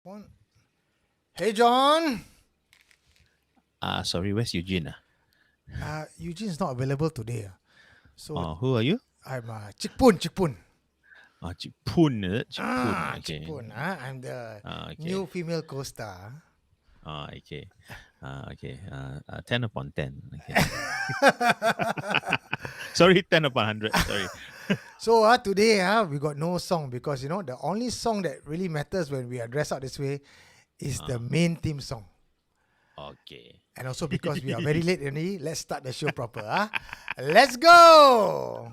One. Hey, John. Sorry, where's Eugene? Eugene's not available today. So Who are you? I'm Chikpun. Chikpun. Chip Poon, is it? Chip Poon, okay. Chikpun. I'm the Okay. new female co-star. Okay. Okay. 10 upon 10. Okay. Sorry, 10 upon 100. Sorry. So today we got no song because the only song that really matters when we are dressed out this way is the Uh, main theme song. okay. And also because we are very late already, let's start the show proper. Let's go.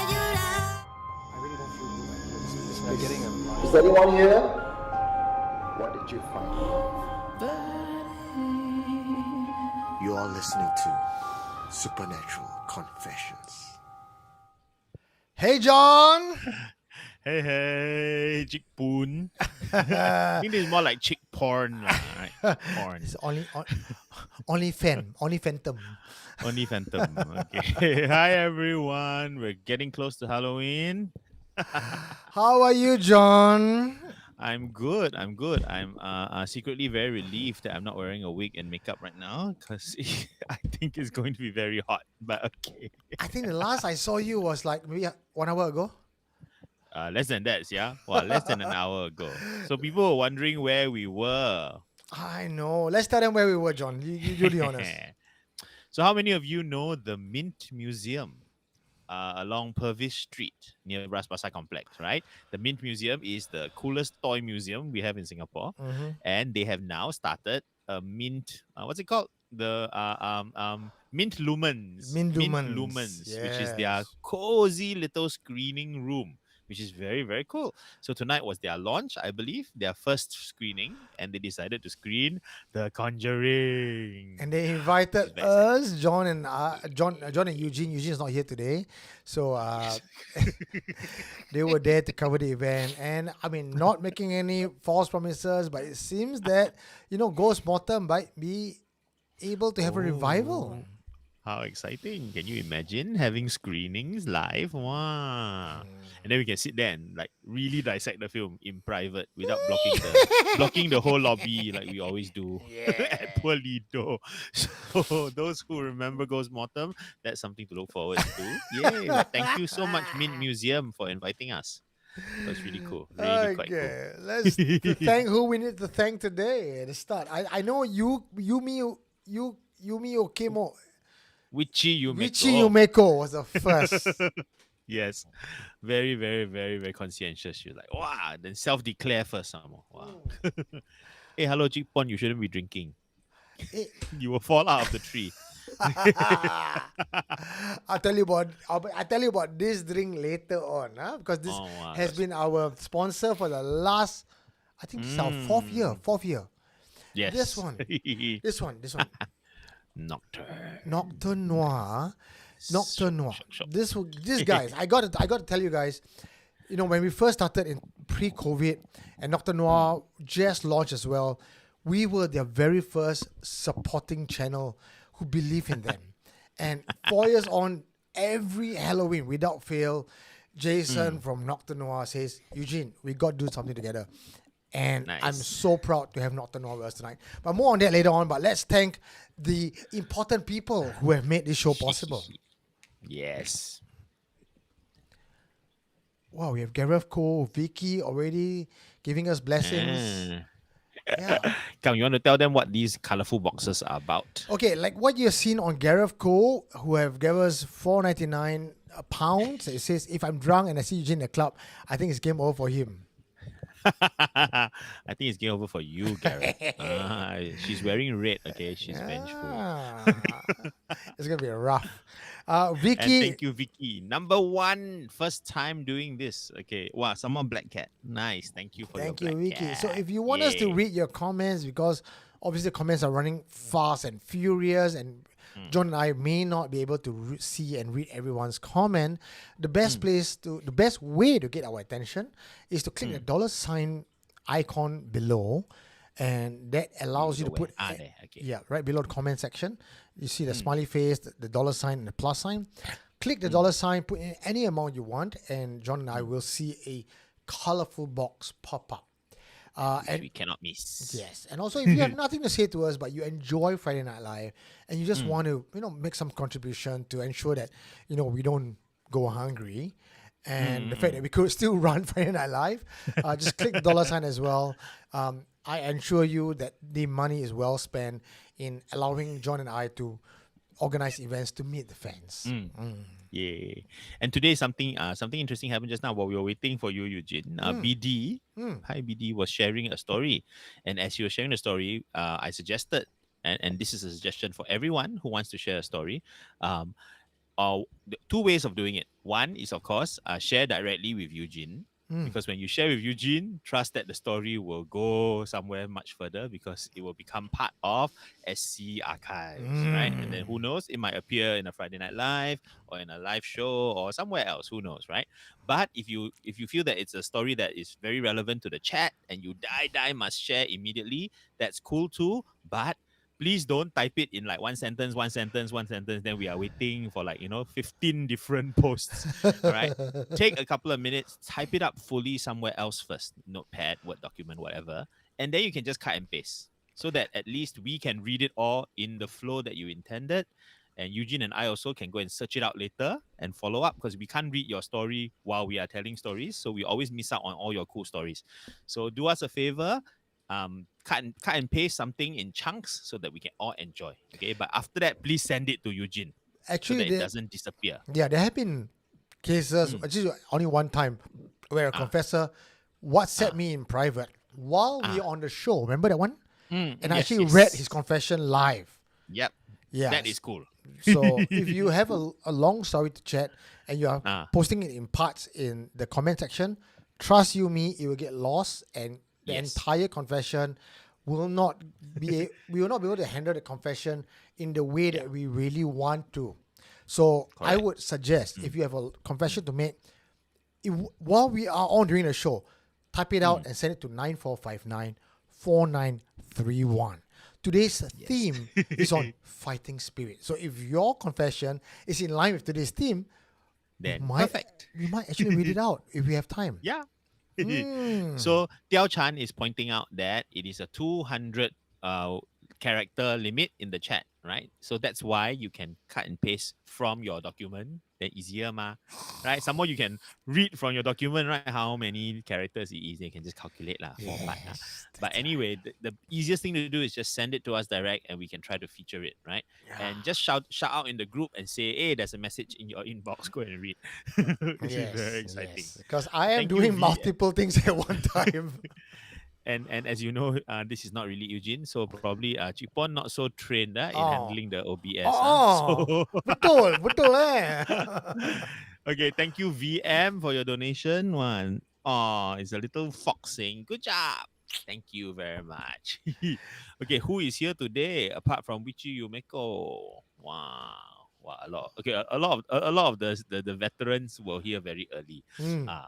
I really don't feel good after this. We're getting a Is anyone here? What did you find? You are listening to Supernatural Confessions. Hey, John. Hey, Chick Poon. I think this is more like chick porn, right? Porn. It's only phantom. Only Phantom. Okay. Hi, everyone. We're getting close to Halloween. How are you, John? I'm good. I'm good. I'm secretly very relieved that I'm not wearing a wig and makeup right now because I think it's going to be very hot. But okay, I think the last I saw you was like maybe 1 hour ago. less than that, yeah. Well, less than an hour ago. So people were wondering where we were. I know. Let's tell them where we were, John. You be honest. So how many of you know the Mint Museum? Along Purvis Street near Bras Basah Complex, right? The Mint Museum is the coolest toy museum we have in Singapore, Mm-hmm. and they have now started a Mint. What's it called? The Mint Lumens. Mint Mindumans. Lumens, which is their Yes. cozy little screening room, which is very very cool. So tonight was their launch, I believe, their first screening, and they decided to screen The Conjuring, And they which is invited very exciting. us, John and Eugene. Eugene is not here today, so they were there to cover the event. And I mean, not making any false promises, but it seems that Ghost Mortem might be able to have a revival. Oh, how exciting. Can you imagine having screenings live? Wow. And then we can sit there and like really dissect the film in private without blocking the whole lobby like we always do at Yeah. Poor Lido. So those who remember Ghost Mortem, that's something to look forward to. Yay. But thank you so much, Mint Museum, for inviting us. That was really cool. Really quite cool. Okay, let's thank who we need to thank today at the start. I know Yumi Okimo Wichi Richie Yumeko. Yumeko was the first. Yes. Very, very, very, very conscientious. She's like, wow. Then self-declare first some more. Wow. Hey, hello, Jipon. You shouldn't be drinking. Eh, You will fall out of the tree. I'll tell you about this drink later on, because this Oh, wow. has been our sponsor for the last, I think this is our fourth year. Fourth year. This Yes. one, this one. Nocturne. Nocturne Noir. Nocturne Noir. Shock, shock. This guys, I got to tell you guys, when we first started in pre-COVID and Nocturne Noir just launched as well, we were their very first supporting channel who believe in them. And 4 years on, every Halloween without fail, Jason from Nocturne Noir says, Eugene, we got to do something together. And I'm Nice. so proud to have Nocturne Noir with us tonight. But more on that later on. But let's thank the important people who have made this show possible. Yes. Wow, we have Gareth Cole, Vicky already giving us blessings. Ah. Yeah. Come, you want to tell them what these colorful boxes are about? Okay, like what you've seen on Gareth Cole, who have gave us £4.99. It says, if I'm drunk and I see Eugene in the club, I think it's game over for him. I think it's game over for you, Gareth. She's wearing red. Okay, she's vengeful. Ah, it's gonna be rough. And Vicky, thank you, Vicky. Number one, first time doing this. Okay, wow, someone black cat. Nice. Thank you for your thank you, black Vicky. So cat. if you want us to Yay. read your comments, because obviously the comments are running fast and furious, and John and I may not be able to see and read everyone's comment, the best the best way to get our attention is to click the $ icon below, and that allows you to put there. Okay. yeah, right below the comment section. You see the smiley face, the $ and the plus sign. Click the $ put in any amount you want, and John and I will see a colorful box pop up. Which And we cannot miss. yes, and also if you have nothing to say to us, but you enjoy Friday Night Live and you just want to, make some contribution to ensure that, we don't go hungry, and the fact that we could still run Friday Night Live, just click the $ as well. I assure you that the money is well spent in allowing John and I to organize events to meet the fans. Yeah. And today something interesting happened just now while we were waiting for you, Eugene. BD, hi BD, was sharing a story. And as you were sharing the story, I suggested, and this is a suggestion for everyone who wants to share a story. Two ways of doing it. One is, of course, share directly with Eugene. Because when you share with Eugene, trust that the story will go somewhere much further, because it will become part of SC archives, right? And then who knows, it might appear in a Friday Night Live or in a live show or somewhere else, who knows, right? But if you feel that it's a story that is very relevant to the chat and you must share immediately, that's cool too. But please don't type it in like one sentence. Then we are waiting for 15 different posts. All right. Take a couple of minutes, type it up fully somewhere else first. Notepad, Word document, whatever. And then you can just cut and paste, so that at least we can read it all in the flow that you intended. And Eugene and I also can go and search it out later and follow up, because we can't read your story while we are telling stories. So we always miss out on all your cool stories. So do us a favor. Cut and paste something in chunks so that we can all enjoy. Okay, but after that, please send it to Eugene so Actually, that it doesn't disappear. yeah, there have been cases, actually only one time, where a confessor WhatsApp me in private while we are on the show. Remember that one? And I actually read his confession live. Yep. Yeah, That is cool. So if you have a long story to chat and you are posting it in parts in the comment section, trust you me, it will get lost, and the entire confession will not be we will not be able to handle the confession in the way that we really want to. So I would suggest, if you have a confession to make, while we are on during the show, type it out and send it to 94594931. Today's theme is on fighting spirit. So if your confession is in line with today's theme, Then perfect. We might actually read it out if we have time. Yeah. So Tiao Chan is pointing out that it is a 200 character limit in the chat, right? So that's why you can cut and paste from your document. Then easier ma, right? Some more you can read from your document, right? How many characters it is. You can just calculate lah. But anyway, the easiest thing to do is just send it to us direct, and we can try to feature it, right? And just shout out in the group and say, hey, there's a message in your inbox. Go and read. This is very exciting. Because I am Thank you, doing V. multiple things at one time. And as you know, this is not really Eugene, so probably Chipon not so trained in handling the OBS. So betul eh. okay, thank you VM for your donation. One, it's a little fox saying good job. Thank you very much. Okay, who is here today apart from Wichi Yumeko? Wow. A lot. Okay, a lot of the veterans were here very early.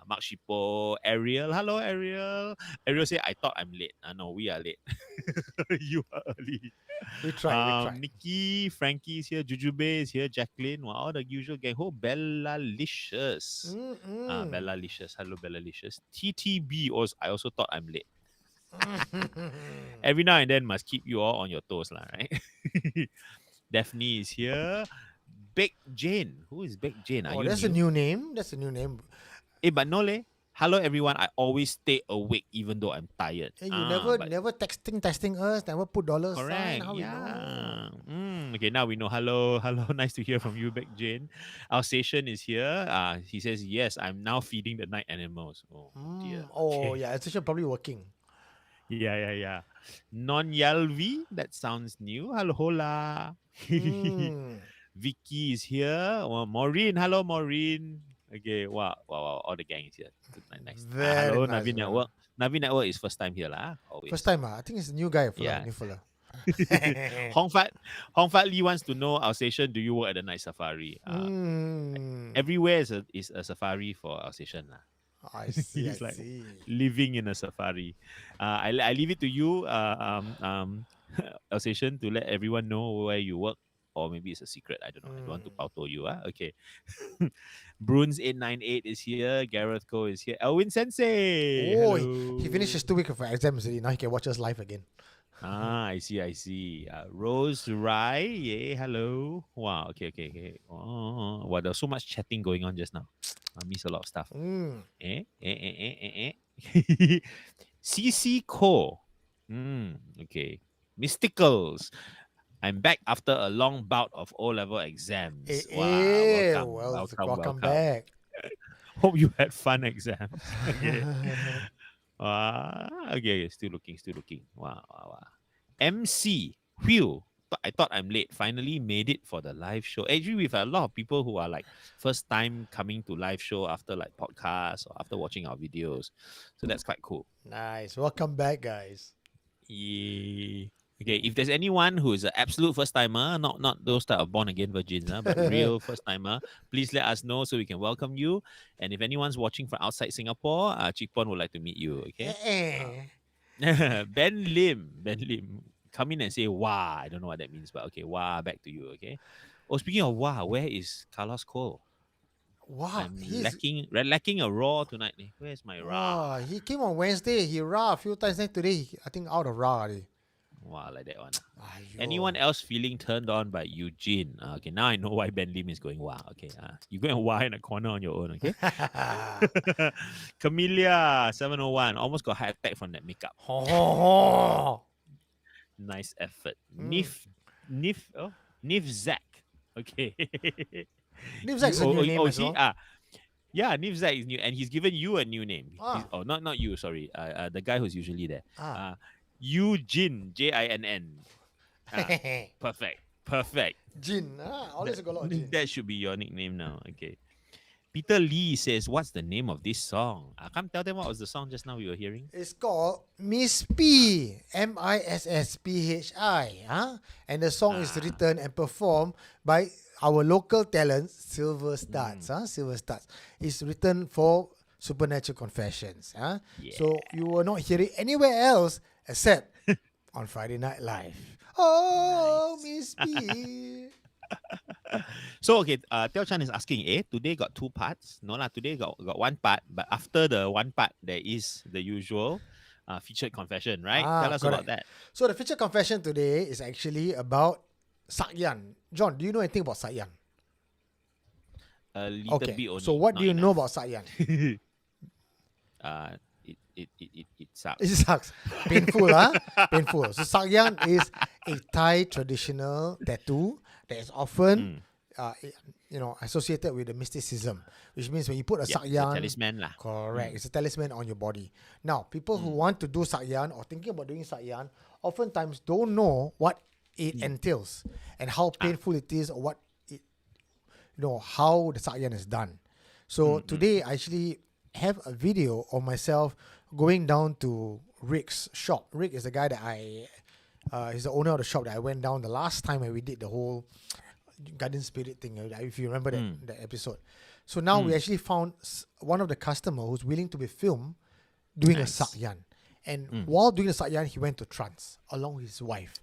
Mark Shipo, Ariel. Hello, Ariel. Ariel say, I thought I'm late. No, we are late. You are early. We try. Nikki, Frankie is here. Jujube is here. Jacqueline. Wow, all the usual gang. Oh, Bella Licious. Bella Licious. Hello, Bella Licious. TTB. I also thought I'm late. Every now and then must keep you all on your toes, right? Daphne is here. Big Jane. Who is Big Jane? That's a new name. But no leh. Hello everyone. I always stay awake even though I'm tired. Hey, you never But texting us, never put dollar sign. correct. How we know? Yeah. Okay, now we know. Hello, hello. Nice to hear from you back, Jane. Our station is here. He says, yes, I'm now feeding the night animals. Oh dear. Oh Okay. yeah, it's actually probably working. Yeah. Non Yalvi, that sounds new. Hello, hola. Mm. Vicky is here. Oh, Maureen, hello, Maureen. Okay, wow. All the gang is here. Good night, nice. Very Hello, nice. Navi Network. Navi Network is first time here, lah. First Always. time, I think it's a new guy, Yeah. new fella. Hong Fat Lee wants to know our station. Do you work at the night safari? Everywhere is a safari for our station, lah. I see. He's I like see. living in a safari. I leave it to you, Alsatian, to let everyone know where you work, or maybe it's a secret. I don't know. I don't want to pauto you. Okay. Bruns898 is here. Gareth Ko is here. Elwin Sensei. Oh, Hello. he finished his 2 week of exams already. Now he can watch us live again. I see. Rose Rai, yeah, hello. Wow, okay. Oh, wow, there was so much chatting going on just now. I missed a lot of stuff. CC Co. Okay. Mysticals. I'm back after a long bout of O-level exams. Wow, welcome. back. Hope you had fun exams. Okay. Okay, still looking. Wow. MC Whew. I thought I'm late. Finally made it for the live show. Actually, we've had a lot of people who are like first time coming to live show after like podcasts or after watching our videos. So that's quite cool. Nice. Welcome back, guys. Yeah. Okay, if there's anyone who is an absolute first timer, not those that are born again virgins, but real first timer, please let us know so we can welcome you. And if anyone's watching from outside Singapore, Chikpon would like to meet you. Okay. Ben Lim, come in and say wah. I don't know what that means, but okay, wah, back to you. Okay. Oh, speaking of wah, where is Carlos Cole? Wow, I'm lacking a raw tonight. Where's my raw? He came on Wednesday. He raw a few times. Then today, I think out of raw already. Wow, like that one. Aiyo. Anyone else feeling turned on by Eugene? Okay, now I know why Ben Lim is going wow. Okay, you go and wow in a corner on your own. Okay. Camellia 701 almost got heart attack from that makeup. Nice effort. Nif Zach. Okay. Nif Zach's a new name as well. Yeah, Nif Zach is new, and he's given you a new name. Not you. Sorry. The guy who's usually there. Eugene, Jinn. Perfect. Jin. Always got a lot of Jin. That should be your nickname now. Okay. Peter Lee says, what's the name of this song? I can't tell them what was the song just now we were hearing. It's called Miss P. MISSPHI. And the song is written and performed by our local talent, Silver Stars. Silver Stars. It's written for Supernatural Confessions. Yeah. So you will not hear it anywhere else except on Friday Night Live. Oh, nice. Miss P. So okay, Teo Chan is asking, today got 2 parts? No lah, today got 1 part, but after the 1 part, there is the usual featured confession, right? Tell us about that. So the featured confession today is actually about Sakyan. John, do you know anything about Sakyan? A little bit only. So what do you know about Sakyan? It sucks. It sucks. Painful, Painful. So Sakyan is a Thai traditional tattoo that is often, associated with the mysticism, which means when you put a Sakyan, it's a talisman lah. Correct. It's a talisman on your body. Now, people who want to do Sakyan or thinking about doing Sakyan, oftentimes don't know what it entails and how painful it is, or what it, how the Sakyan is done. So today, I actually have a video of myself going down to Rick's shop. Rick is the guy that he's the owner of the shop that I went down the last time when we did the whole Garden Spirit thing, if you remember that episode. So now we actually found one of the customer who's willing to be filmed doing a Sakyan. And while doing the Sakyan, he went to trance along with his wife.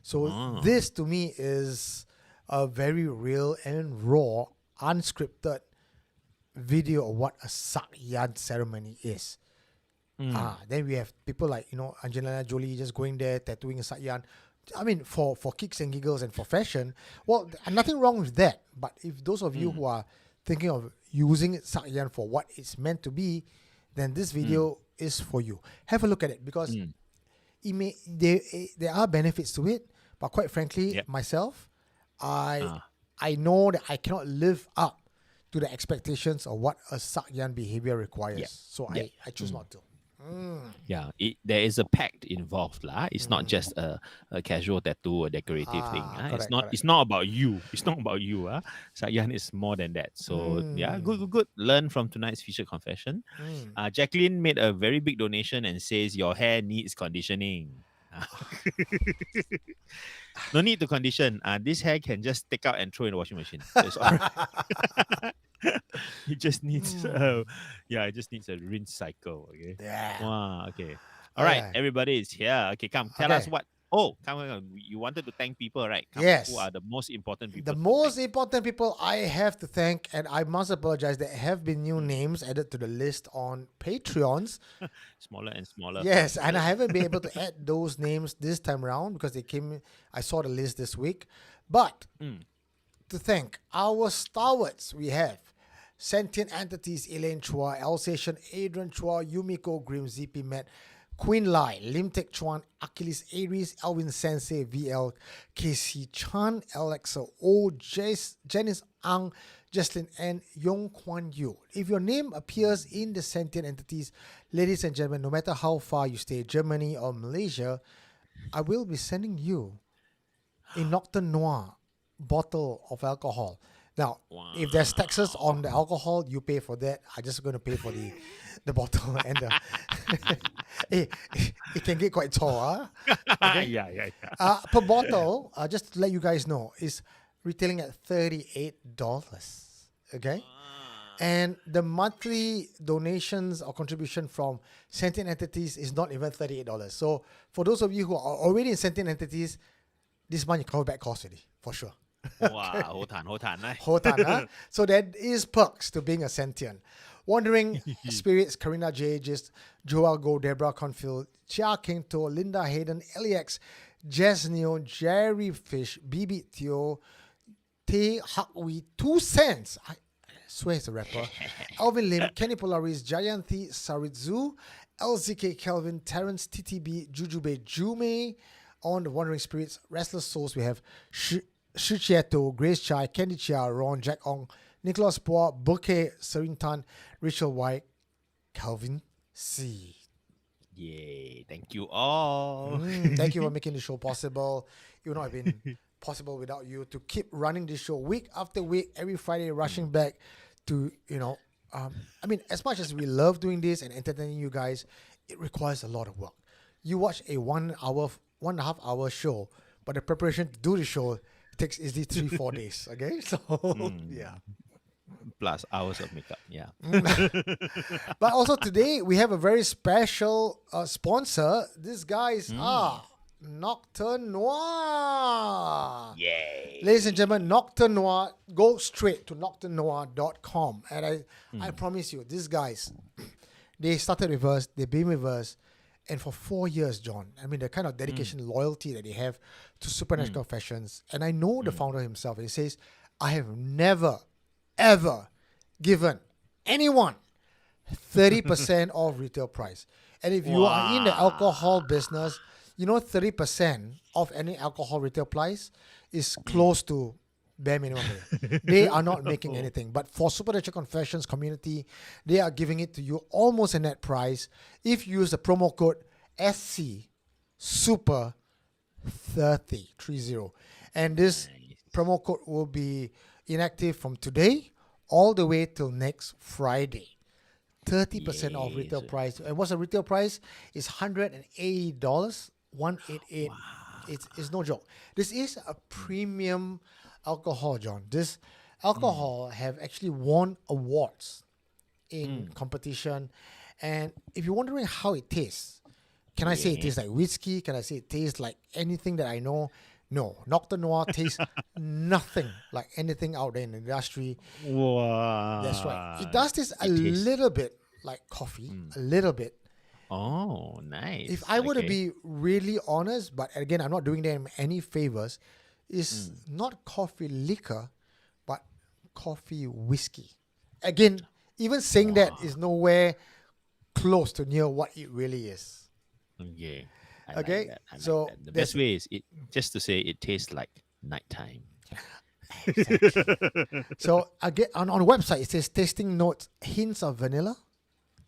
So this to me is a very real and raw, unscripted video of what a Sakyan ceremony is. Then we have people like, Angelina Jolie just going there, tattooing a Sakyan. I mean, for kicks and giggles and for fashion, well, nothing wrong with that. But if those of you who are thinking of using Sakyan for what it's meant to be, then this video is for you. Have a look at it because Mm. there are benefits to it, but quite frankly, Yep. myself, Ah. I know that I cannot live up to the expectations of what a Sakyan behavior requires. Yep. So Yep. I choose not to. Yeah, there is a pact involved, lah. It's not just a casual tattoo or decorative thing. Correct. It's not about you. It's not about you. Sayan is more than that. So yeah, good. Learn from tonight's feature confession. Jacqueline made a very big donation and says your hair needs conditioning. No need to condition. This hair can just take out and throw in the washing machine. So it's all right. It just needs it just needs a rinse cycle. Okay. Yeah. Wow, okay. All right, Okay. everybody is here. Okay, come tell us Okay. what. Oh, come. You wanted to thank people, right? Come, Yes. Who are the most important people? The to most thank? important people I have to thank, and I must apologize, there have been new names added to the list on Patreons. Smaller and smaller. Yes, and I haven't been able to add those names this time around because I saw the list this week. But to thank our stalwarts, we have Sentient Entities, Elaine Chua, Alsatian, Adrian Chua, Yumiko Grim, ZP Met, Queen Lai, Lim Tek Chuan, Achilles Aries, Elvin Sensei, VL, KC Chan, Alexa O, Janice Ang, Jesslyn and Yong Kwan Yu. If your name appears in the Sentient Entities, ladies and gentlemen, no matter how far you stay, Germany or Malaysia, I will be sending you a Nocturne Noir bottle of alcohol. Now, if there's taxes on the alcohol, you pay for that. I'm just going to pay for the bottle and it can get quite tall. Yeah. Per bottle, just to let you guys know, is retailing at $38. Okay? And the monthly donations or contribution from Sentient Entities is not even $38. So for those of you who are already in Sentient Entities, this month you cover back cost already, for sure. Wow, hold on. Hotan, huh? So there is perks to being a sentient. Wandering Spirits, Karina J. Just, Joel Go, Deborah Confield, Chia Kingto, Linda Hayden, Eliex, Jess Neo, Jerry Fish, Bibi Theo, Tay Hakwi, 2 cents. I swear he's a rapper. Alvin Lim, Kenny Polaris, Jayanthi Saritzu, LZK Kelvin, Terrence TTB, Jujube Jume. On the Wandering Spirits, Restless Souls, we have Shichieto, Grace Chai, Candy Chia, Ron, Jack Ong, Nicholas Poa, Bouquet, Serene Tan, Rachel White, Calvin C. Yay, thank you all. Thank you for making the show possible. It would not have been possible without you to keep running this show week after week, every Friday, rushing back to, as much as we love doing this and entertaining you guys, it requires a lot of work. You watch a 1.5 hour show, but the preparation to do the show takes easily 3-4 days. Okay, so yeah. Plus hours of makeup. Yeah. But also today we have a very special sponsor. These guys are Nocturne Noir. Yay. Ladies and gentlemen, Nocturne Noir, go straight to nocturnenoir.com. And I promise you, these guys, they started with us, they've been with us, and for 4 years, John, I mean, the kind of dedication, loyalty that they have to Supernatural Confessions. And I know the founder himself, and he says, I have never, ever given anyone 30% off retail price. And if you are in the alcohol business, 30% of any alcohol retail price is close to bare minimum. They are not making anything. But for Supernatural Confessions community, they are giving it to you almost a net price if you use the promo code SC Super 30. And this promo code will be inactive from today all the way till next Friday. 30% off retail price. And what's the retail price? It's $180. $188. It's no joke. This is a premium alcohol, John. This alcohol have actually won awards in competition. And if you're wondering how it tastes, can I say it tastes like whiskey? Can I say it tastes like anything that I know? No. Nocturne Noir tastes nothing like anything out there in the industry. Wow. That's right. It does taste a little bit like coffee, a little bit. Oh, nice. If I were to be really honest, but again, I'm not doing them any favors, it's not coffee liquor, but coffee whiskey. Again, even saying that is nowhere close to near what it really is. Okay. I Okay, like that. I like so that. The there's best way is it just to say it tastes like nighttime. exactly. So I get on the website it says tasting notes, hints of vanilla,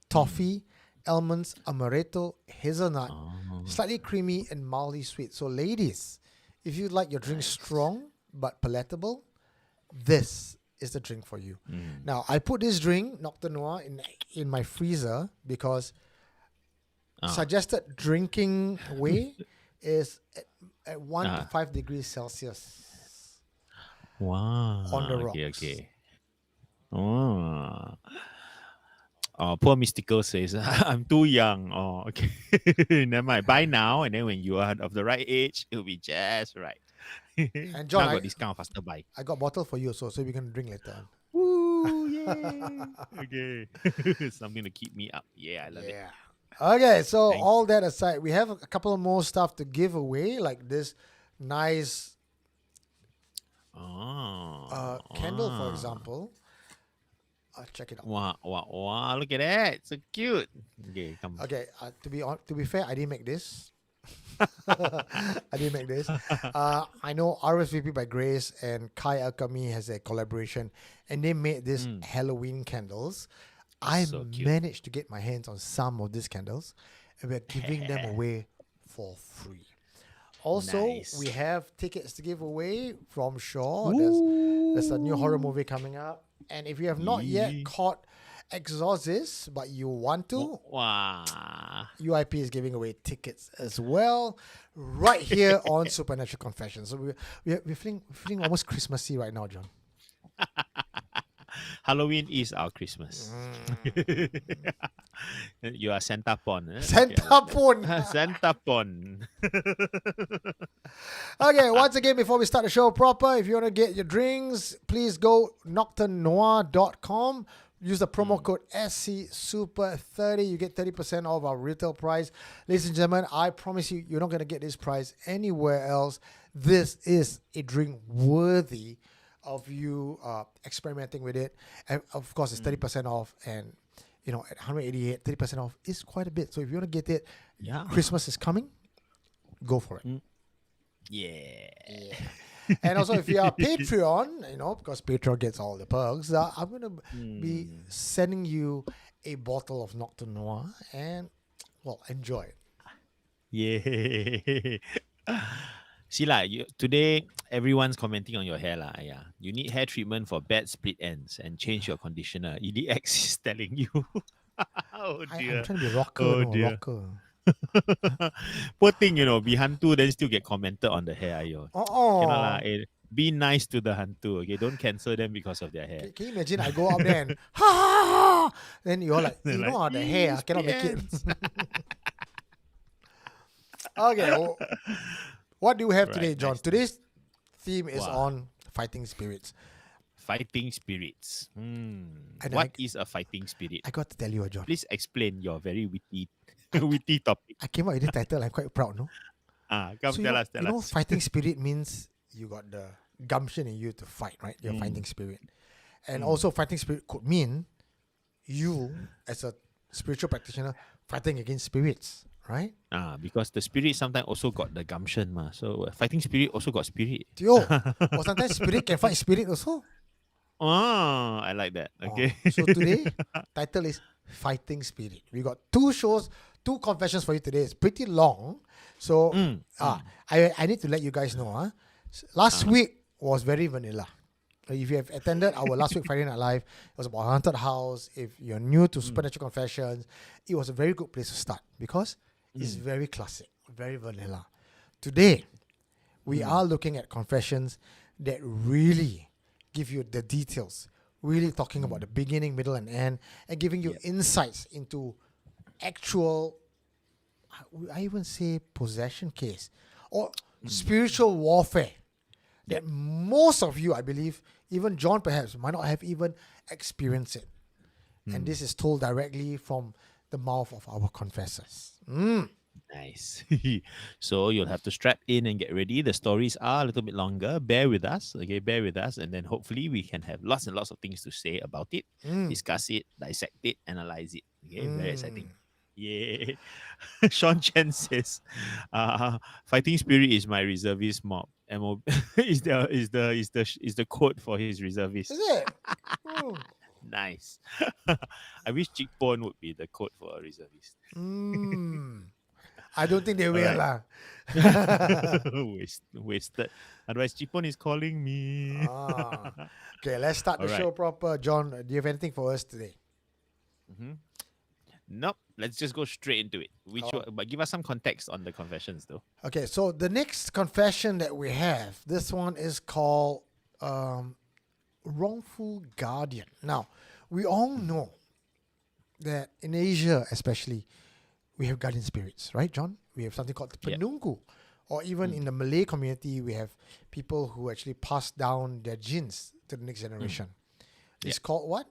toffee, almonds, amaretto, hazelnut, Oh, slightly creamy and mildly sweet. So ladies, if you like your drink nice. strong but palatable, this is the drink for you. Mm. Now I put this drink Nocturne Noir in my freezer because Ah. suggested drinking way is at 1 to Ah. 5 degrees Celsius Wow. on the Okay, rocks. okay. Oh. Oh, poor Mystical says, I'm too young. Oh, okay. Never mind. Buy now, and then when you are of the right age, it'll be just right. And John, Now got discount, faster buy. I got bottle for you, so we can drink later on. Woo! Yay! Okay. Something to keep me up. Yeah, I love it. Yeah. Okay, so Thank- all that aside, we have a couple of more stuff to give away, like this nice Oh. candle, for wow. example. Check it out. Wow, wow, wow. Look at that. So cute. Okay, come. Okay, to be fair, I didn't make this. I didn't make this. I know RSVP by Grace and Kai Alchemy has a collaboration, and they made this Halloween candles. I So cute. managed to get my hands on some of these candles, and we're giving them away for free. Also, Nice. we have tickets to give away from Shaw. There's a new horror movie coming up, and if you have not yet Yee. caught Exorcist, but you want to, Wow. UIP is giving away tickets as well, right here on Supernatural Confessions. So we're feeling almost Christmassy right now, John. Halloween is our Christmas. You are Santa Pon. Eh? Santa Pon. Santa Pon. Okay, once again, before we start the show proper, if you want to get your drinks, please go nocturnenoir.com. Use the promo code SCSuper30. You get 30% off our retail price. Ladies and gentlemen, I promise you, you're not going to get this price anywhere else. This is a drink worthy of you experimenting with it. And of course, it's 30% off. And, you know, at 188, 30% off is quite a bit. So if you want to get it, Yeah. Christmas is coming, go for it. Yeah. And also, if you are Patreon, you know, because Patreon gets all the perks, I'm going to be sending you a bottle of Nocturne Noir and, well, enjoy it. Yeah. See lah, today everyone's commenting on your hair lah. Yeah, you need hair treatment for bad split ends and change your conditioner. EDX is telling you. Oh dear. I'm trying to be rocker, Oh, no, dear. rocker. Poor thing, be hantu then still get commented on the hair. Ayo. Oh, Cannot lah. Be nice to the hantu. Okay, don't cancel them because of their hair. can you imagine I go up there and ha ha ha, then you're like, They're you know, like, the hair, I cannot make it. Okay, what do you have Right, today, John? nice. Today's theme is Wow. on fighting spirits. Fighting spirits. And What is a fighting spirit? I got to tell you, John. Please explain your very witty, witty topic. I came up with this title. I'm quite proud, no? Come So tell us, tell you know, us. fighting spirit means you got the gumption in you to fight, right? Your fighting spirit. And also, fighting spirit could mean you, as a spiritual practitioner, fighting against spirits, right? Because the spirit sometimes also got the gumption, ma. So fighting spirit also got spirit. Yo, or sometimes spirit can fight spirit also. Oh, I like that. Okay. So today, title is Fighting Spirit. We got two confessions for you today. It's pretty long. So I need to let you guys know. Last week was very vanilla. If you have attended our last week Friday Night Live, it was about haunted house. If you're new to Supernatural Confessions, it was a very good place to start because it's very classic, very vanilla. Today, we are looking at confessions that really give you the details, really talking about the beginning, middle, and end, and giving you insights into actual, I even say possession case, or spiritual warfare that most of you, I believe, even John perhaps, might not have even experienced it. And this is told directly from the mouth of our confessors. Nice. So you'll have to strap in and get ready. The stories are a little bit longer. Bear with us. Okay, bear with us. And then hopefully we can have lots and lots of things to say about it, discuss it, dissect it, analyze it. Okay, very exciting. Yeah. Sean Chen says, fighting spirit is my reservist mob. MO is the code for his reservist. Is it? Hmm. Nice. I wish cheekbone would be the code for a reservist. Mm. I don't think they All will right. lah. Wasted. Otherwise, cheekbone is calling me. Ah. Okay, let's start All the right. show proper. John, do you have anything for us today? Mhm. Nope. Let's just go straight into it. Oh. But give us some context on the confessions, though. Okay, so the next confession that we have, this one is called wrongful guardian. Now, we all know that in Asia, especially, we have guardian spirits, right, John? We have something called Yep. penunggu. Or even in the Malay community, we have people who actually pass down their genes to the next generation. It's called what?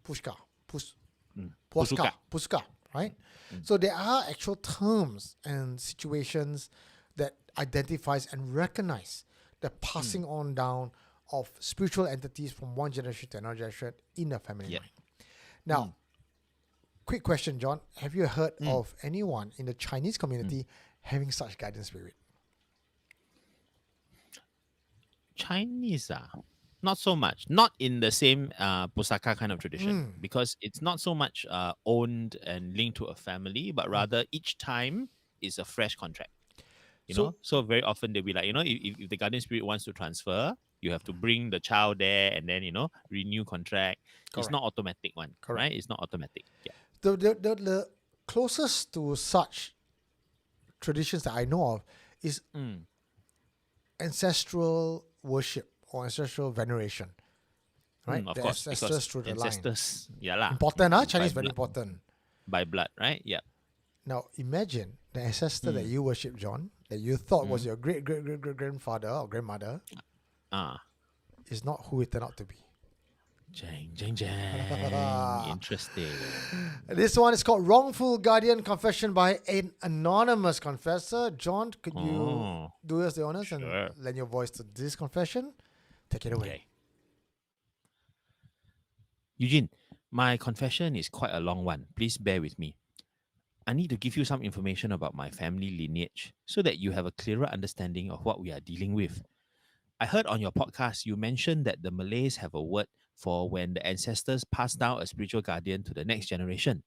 Pushka. Puska. Puska, right? So there are actual terms and situations that identifies and recognize the passing on down of spiritual entities from one generation to another generation in a family line. Now, quick question, John. Have you heard of anyone in the Chinese community having such guidance spirit? Chinese, not so much. Not in the same pusaka kind of tradition, because it's not so much owned and linked to a family, but rather each time is a fresh contract. So very often they'll be like, if the guardian spirit wants to transfer, you have to bring the child there and then renew contract. It's Correct. not automatic one, Correct. right? It's not automatic. Yeah. The closest to such traditions that I know of is ancestral worship or ancestral veneration. Right? Of the course, ancestors because through the line. ancestors, yeah lah, Important, huh? by Chinese very blood- important. by blood, right? Yeah. Now imagine the ancestor that you worship, John, that you thought was your great great great great grandfather or grandmother, is not who it turned out to be. Jang, jang, jang. Interesting. This one is called Wrongful Guardian Confession by an Anonymous Confessor. John, could you do us the honors Sure. and lend your voice to this confession? Take it away. Okay. Eugene, my confession is quite a long one. Please bear with me. I need to give you some information about my family lineage so that you have a clearer understanding of what we are dealing with. I heard on your podcast you mentioned that the Malays have a word for when the ancestors pass down a spiritual guardian to the next generation.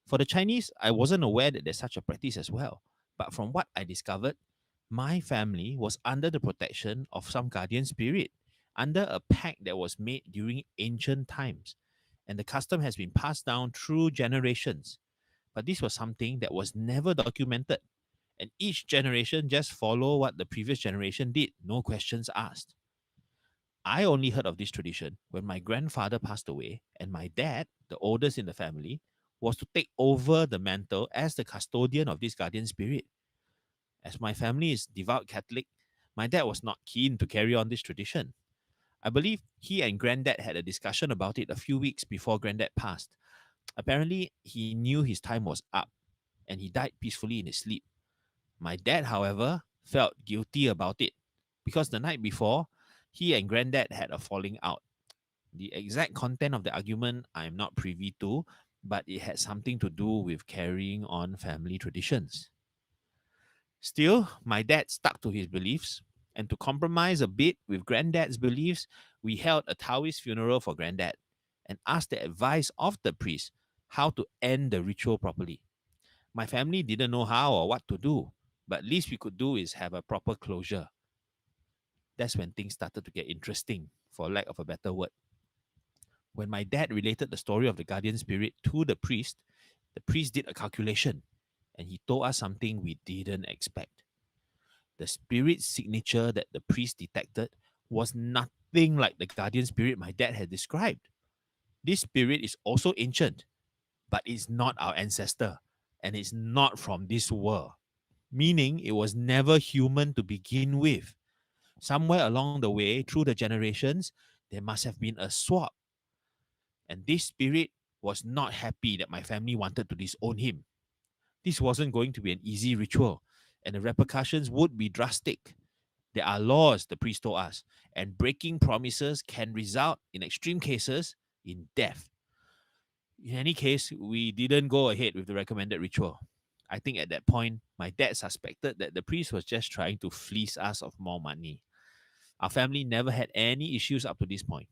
For the Chinese, I wasn't aware that there's such a practice as well. But from what I discovered, my family was under the protection of some guardian spirit, under a pact that was made during ancient times. And the custom has been passed down through generations. But this was something that was never documented. And each generation just follow what the previous generation did, no questions asked. I only heard of this tradition when my grandfather passed away, and my dad, the oldest in the family, was to take over the mantle as the custodian of this guardian spirit. As my family is devout Catholic, my dad was not keen to carry on this tradition. I believe he and granddad had a discussion about it a few weeks before granddad passed. Apparently, he knew his time was up and he died peacefully in his sleep. My dad, however, felt guilty about it because the night before, he and granddad had a falling out. The exact content of the argument I am not privy to, but it had something to do with carrying on family traditions. Still, my dad stuck to his beliefs, and to compromise a bit with granddad's beliefs, we held a Taoist funeral for granddad and asked the advice of the priest how to end the ritual properly. My family didn't know how or what to do, but least we could do is have a proper closure. That's when things started to get interesting, for lack of a better word. When my dad related the story of the guardian spirit to the priest did a calculation and he told us something we didn't expect. The spirit signature that the priest detected was nothing like the guardian spirit my dad had described. This spirit is also ancient, but it's not our ancestor and it's not from this world, meaning it was never human to begin with. Somewhere along the way, through the generations, there must have been a swap. And this spirit was not happy that my family wanted to disown him. This wasn't going to be an easy ritual, and the repercussions would be drastic. There are laws, the priest told us, and breaking promises can result, in extreme cases, in death. In any case, we didn't go ahead with the recommended ritual. I think at that point, my dad suspected that the priest was just trying to fleece us of more money. Our family never had any issues up to this point,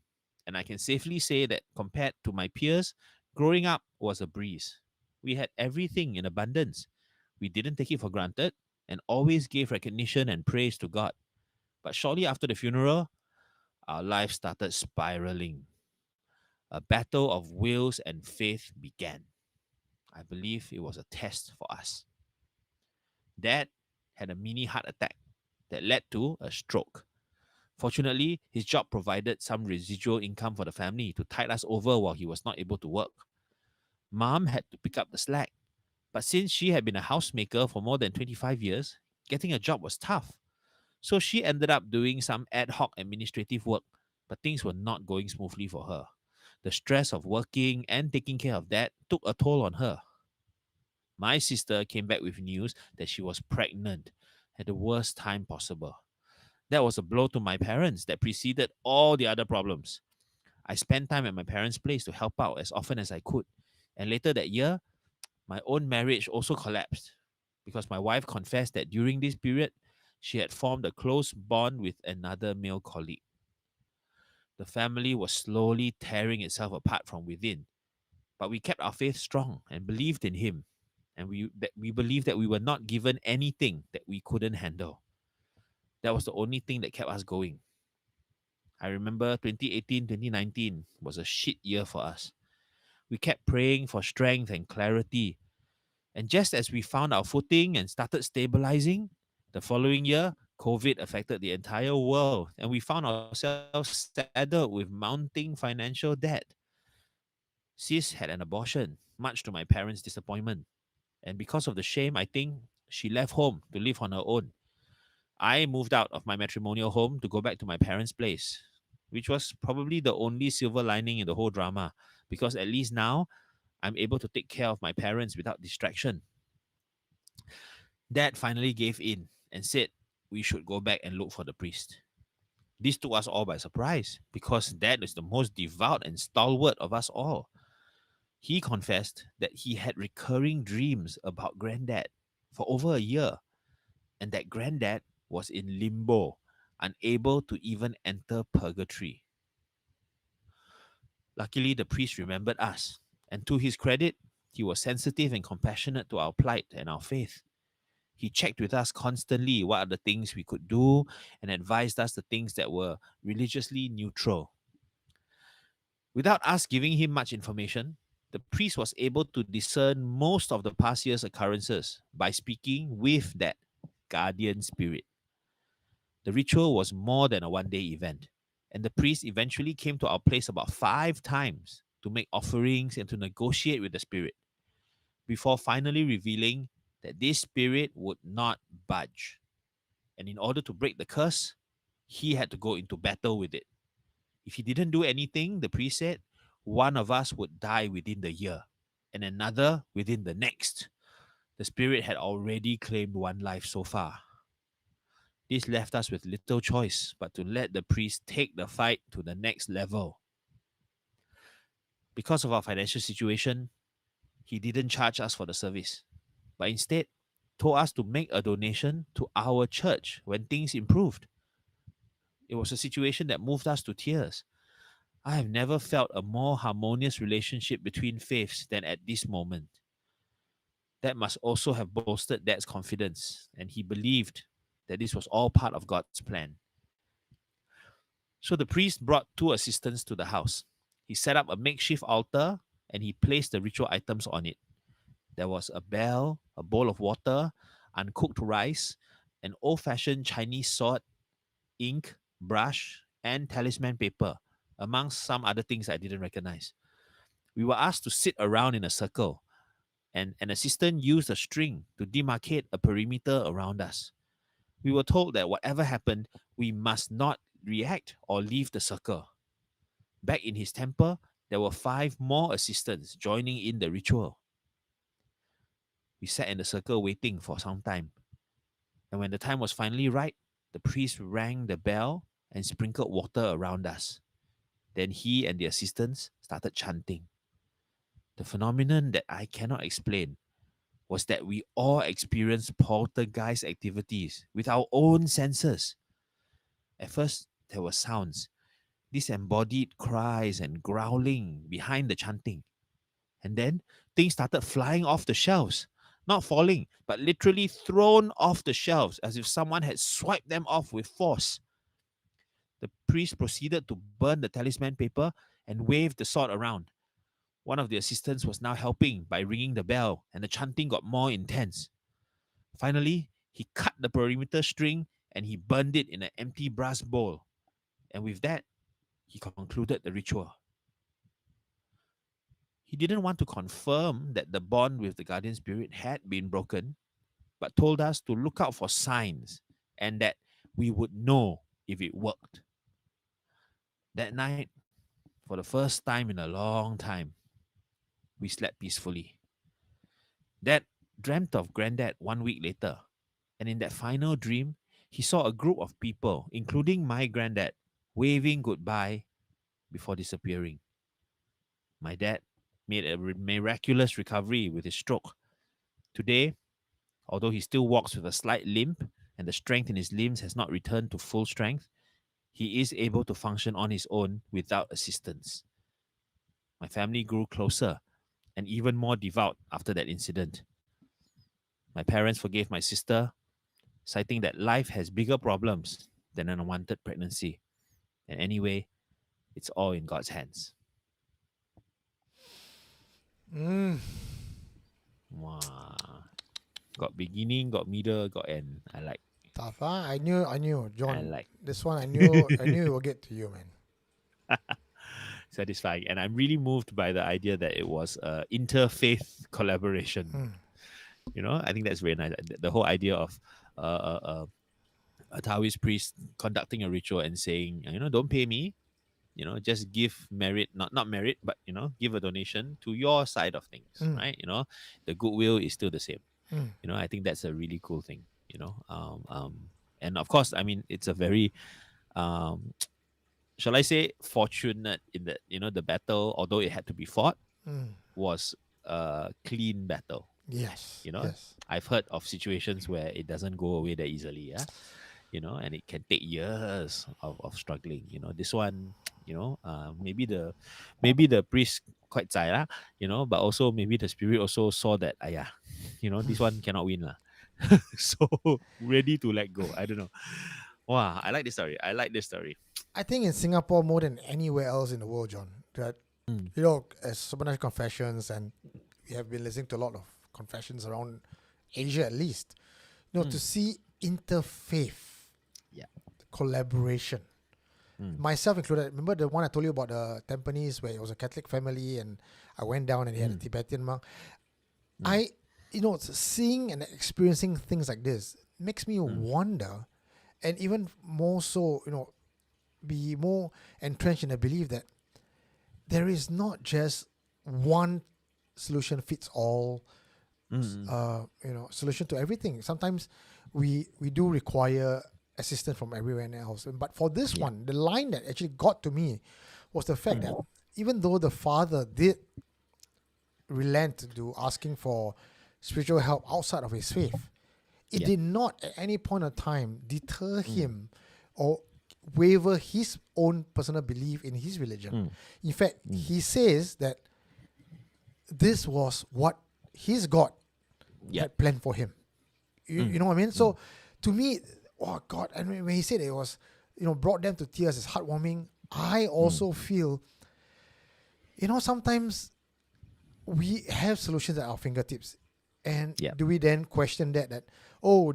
and I can safely say that compared to my peers, growing up was a breeze. We had everything in abundance. We didn't take it for granted and always gave recognition and praise to God. But shortly after the funeral, our life started spiraling. A battle of wills and faith began. I believe it was a test for us. Dad had a mini heart attack that led to a stroke. Fortunately, his job provided some residual income for the family to tide us over while he was not able to work. Mom had to pick up the slack, but since she had been a housemaker for more than 25 years, getting a job was tough. So she ended up doing some ad hoc administrative work, but things were not going smoothly for her. The stress of working and taking care of dad took a toll on her. My sister came back with news that she was pregnant at the worst time possible. That was a blow to my parents that preceded all the other problems. I spent time at my parents' place to help out as often as I could. And later that year, my own marriage also collapsed because my wife confessed that during this period, she had formed a close bond with another male colleague. The family was slowly tearing itself apart from within, but we kept our faith strong and believed in him. And we believed that we were not given anything that we couldn't handle. That was the only thing that kept us going. I remember 2018, 2019 was a shit year for us. We kept praying for strength and clarity. And just as we found our footing and started stabilizing, the following year, COVID affected the entire world and we found ourselves saddled with mounting financial debt. Sis had an abortion, much to my parents' disappointment. And because of the shame, I think she left home to live on her own. I moved out of my matrimonial home to go back to my parents' place, which was probably the only silver lining in the whole drama, because at least now I'm able to take care of my parents without distraction. Dad finally gave in and said we should go back and look for the priest. This took us all by surprise because Dad is the most devout and stalwart of us all. He confessed that he had recurring dreams about Granddad for over a year and that Granddad was in limbo, unable to even enter purgatory. Luckily, the priest remembered us, and to his credit, he was sensitive and compassionate to our plight and our faith. He checked with us constantly what are the things we could do and advised us the things that were religiously neutral. Without us giving him much information, the priest was able to discern most of the past year's occurrences by speaking with that guardian spirit. The ritual was more than a one-day event, and the priest eventually came to our place about 5 times to make offerings and to negotiate with the spirit before finally revealing that this spirit would not budge. And in order to break the curse, he had to go into battle with it. If he didn't do anything, the priest said, one of us would die within the year and another within the next. The spirit had already claimed one life so far. This left us with little choice but to let the priest take the fight to the next level. Because of our financial situation, he didn't charge us for the service, but instead told us to make a donation to our church when things improved. It was a situation that moved us to tears. I have never felt a more harmonious relationship between faiths than at this moment. That must also have bolstered Dad's confidence, and he believed that this was all part of God's plan. So the priest brought 2 assistants to the house. He set up a makeshift altar and he placed the ritual items on it. There was a bell, a bowl of water, uncooked rice, an old fashioned Chinese sword, ink, brush, and talisman paper, amongst some other things I didn't recognize. We were asked to sit around in a circle, and an assistant used a string to demarcate a perimeter around us. We were told that whatever happened, we must not react or leave the circle. Back in his temple, there were 5 more assistants joining in the ritual. We sat in the circle waiting for some time. And when the time was finally right, the priest rang the bell and sprinkled water around us. Then he and the assistants started chanting. The phenomenon that I cannot explain was that we all experienced poltergeist activities with our own senses. At first, there were sounds, disembodied cries and growling behind the chanting. And then things started flying off the shelves. Not falling, but literally thrown off the shelves as if someone had swiped them off with force. The priest proceeded to burn the talisman paper and waved the sword around. One of the assistants was now helping by ringing the bell, and the chanting got more intense. Finally, he cut the perimeter string and he burned it in an empty brass bowl. And with that, he concluded the ritual. He didn't want to confirm that the bond with the guardian spirit had been broken, but told us to look out for signs and that we would know if it worked. That night, for the first time in a long time, we slept peacefully. Dad dreamt of Granddad 1 week later, and in that final dream, he saw a group of people, including my granddad, waving goodbye before disappearing. My dad made a miraculous recovery with his stroke. Today, although he still walks with a slight limp and the strength in his limbs has not returned to full strength, he is able to function on his own without assistance. My family grew closer and even more devout after that incident. My parents forgave my sister, citing that life has bigger problems than an unwanted pregnancy. And anyway, it's all in God's hands. Mm, Wow. Got beginning, got middle, got end. I like. tough, huh? I knew, John. I like. This one, I knew it will get to you, man. Satisfying. And I'm really moved by the idea that it was interfaith collaboration. Mm. You know, I think that's very nice. The whole idea of a Taoist priest conducting a ritual and saying, don't pay me, just give merit, not merit, but give a donation to your side of things, right? The goodwill is still the same. Mm. I think that's a really cool thing. And of course, I mean, it's a very shall I say fortunate in that the battle, although it had to be fought, Mm. was a clean battle. Yes. Yes. I've heard of situations where it doesn't go away that easily, and it can take years of struggling. This one, maybe the priest quite zai lah, but also maybe the spirit also saw that, this one cannot win lah. So ready to let go. I don't know. Wow, I like this story. I think in Singapore more than anywhere else in the world, John, that as Supernatural Confessions, and we have been listening to a lot of confessions around Asia at least, to see interfaith collaboration, myself included. Remember the one I told you about the Tampines where it was a Catholic family and I went down and they had a Tibetan monk. Seeing and experiencing things like this makes me wonder, and even more so, be more entrenched in the belief that there is not just one solution fits all, solution to everything. Sometimes we do require assistance from everyone else. But for this one, the line that actually got to me was the fact that even though the father did relent to asking for spiritual help outside of his faith, it did not at any point of time deter him or waver his own personal belief in his religion. In fact, he says that this was what his God had planned for him. You know what I mean? So to me, oh God, and when he said it was, brought them to tears, it's heartwarming. I also feel, sometimes we have solutions at our fingertips. And do we then question that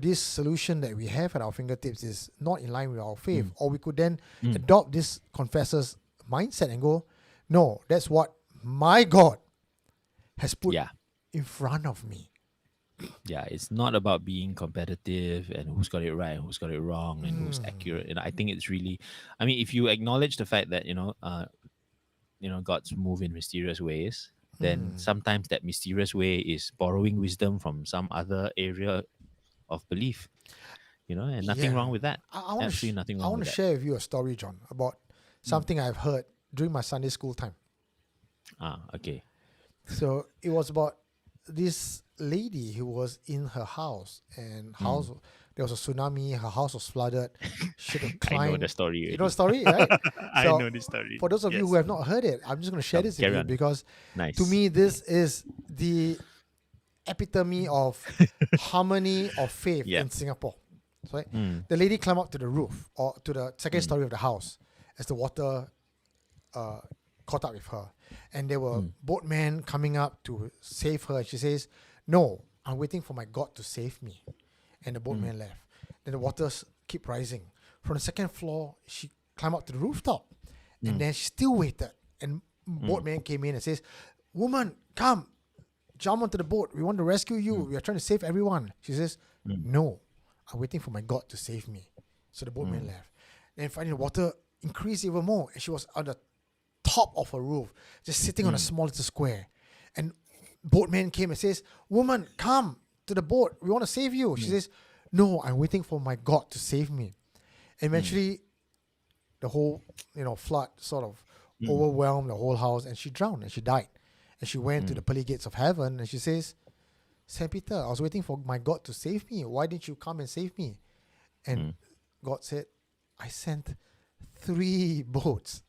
this solution that we have at our fingertips is not in line with our faith? Or we could then adopt this confessor's mindset and go, no, that's what my God has put in front of me. Yeah, it's not about being competitive and who's got it right and who's got it wrong and who's accurate. And I think it's really, I mean, if you acknowledge the fact that, God's move in mysterious ways, then sometimes that mysterious way is borrowing wisdom from some other area of belief, and nothing wrong with that. Absolutely nothing wrong I want with to that. share with you a story, John, about something I've heard during my Sunday school time. Okay. So it was about this lady who was in her house, and there was a tsunami. Her house was flooded. She had to I know the climb. story You know the already. story, right? I So know the story. for those of you who Yes. have not heard it, I'm just going to share this with Carry you on. because to Nice. me this is the epitome of harmony of faith Yeah. in Singapore. So, right? Mm, The lady climbed up to the roof or to the second mm, story of the house as the water uh, caught up with her. And there were mm, boatmen coming up to save her. And she says, "No, I'm waiting for my God to save me." And the mm, boatman left. Then the waters keep rising. From the second floor, she climbed up to the rooftop. And mm, then she still waited. And mm, boatman came in and says, "Woman, come, jump onto the boat. We want to rescue you. mm, We are trying to save everyone." She says, mm, "No, I'm waiting for my God to save me." So the boatman mm, left. Then finally the water increased even more. And she was on the top of her roof, just sitting on a mm, small little square. And boatman came and says, "Woman, come to the boat. We want to save you." She mm, says, "No, I'm waiting for my God to save me." And mm, eventually the whole, flood sort of mm, overwhelmed the whole house, and she drowned and she died. And she went to the mm, pearly gates of heaven and she says, "Saint Peter, I was waiting for my God to save me. Why didn't you come and save me?" And mm, God said, "I sent 3 boats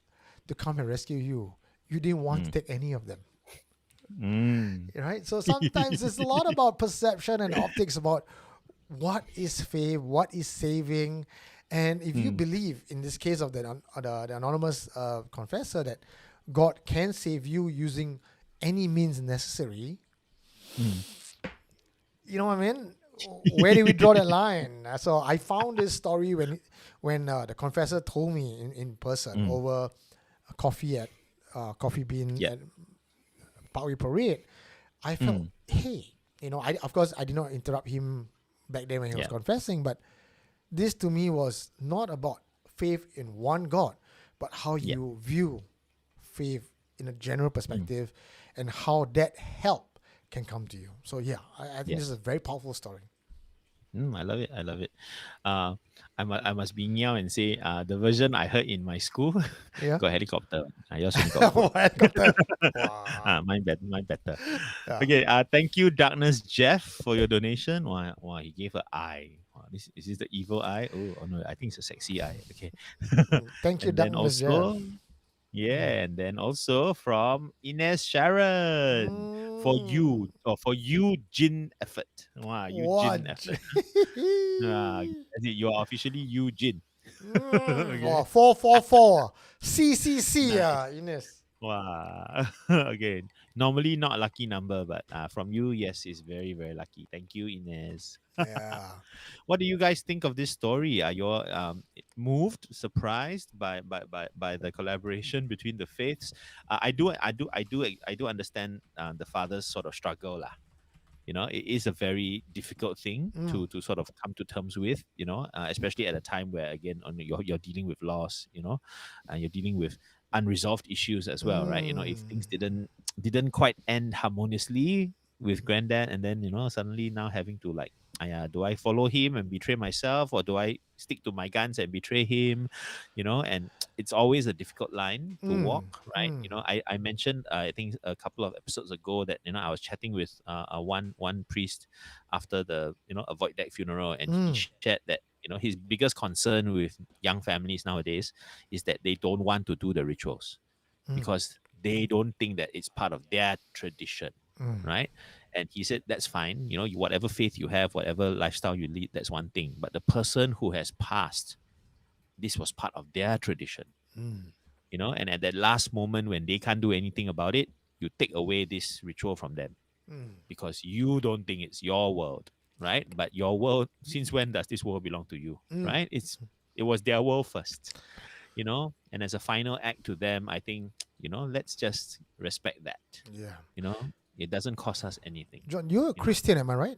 to come and rescue you. You didn't want to mm, take any of them." mm. Right? So sometimes it's a lot about perception and optics about what is faith, what is saving. And if you Mm, believe, in this case of the anonymous confessor, that God can save you using any means necessary, mm. you know what I mean? Where do we draw that line? So I found this story when the confessor told me in person Mm. over a coffee at Coffee Bean Yeah. at Parkway Parade. I felt, Mm. hey, I of course I did not interrupt him back then when he was Yeah. confessing, but this to me was not about faith in one God, but how Yeah. you view faith in a general Mm. perspective and how that help can come to you. So yeah, I think Yeah. this is a very powerful story. I love it. I love it. Uh, I must be meow and say, the version I heard in my school Yeah. got helicopter. Yours only got boat. Helicopter. Wow. Mine better. Mine better. Yeah. Okay. Thank you, Darkness Jeff, for your donation. Wow, wow, he gave an eye. Wow, is this the evil eye? Oh no, I think it's a sexy eye. Okay. Thank you, And then Darkness Jeff. also, yeah, and then also from Ines Sharon for Mm. you or for Eugene effort. Wow, Eugene What? effort. As in you are officially Eugene. Oh, Okay. 444. CCC, Nice. Ines. Wow. Okay. Normally not a lucky number, but from you, yes, it's very, very lucky. Thank you, Ines. Yeah. What do you guys think of this story? Are you moved, surprised by the collaboration between the faiths? I do understand the father's sort of struggle, lah. It is a very difficult thing Mm. to sort of come to terms with. Especially at a time where again you're dealing with loss. And you're dealing with unresolved issues as well, right? If things Mm. didn't quite end harmoniously with granddad, and then suddenly now having to like, do I follow him and betray myself, or do I stick to my guns and betray him? And it's always a difficult line to Mm. walk, right? Mm. I mentioned, I think a couple of episodes ago, that I was chatting with one priest after the a void deck funeral, and he Mm. shared that his biggest concern with young families nowadays is that they don't want to do the rituals Mm. because they don't think that it's part of their tradition, Mm. right? And he said that's fine. Whatever faith you have, whatever lifestyle you lead, that's one thing. But the person who has passed, this was part of their tradition, Mm. and at that last moment when they can't do anything about it, you take away this ritual from them Mm. because you don't think it's your world, right? But your world, since when does this world belong to you, Mm. right? It was their world first, and as a final act to them, I think, let's just respect that. Yeah. It doesn't cost us anything. John, you're a Christian, am I right?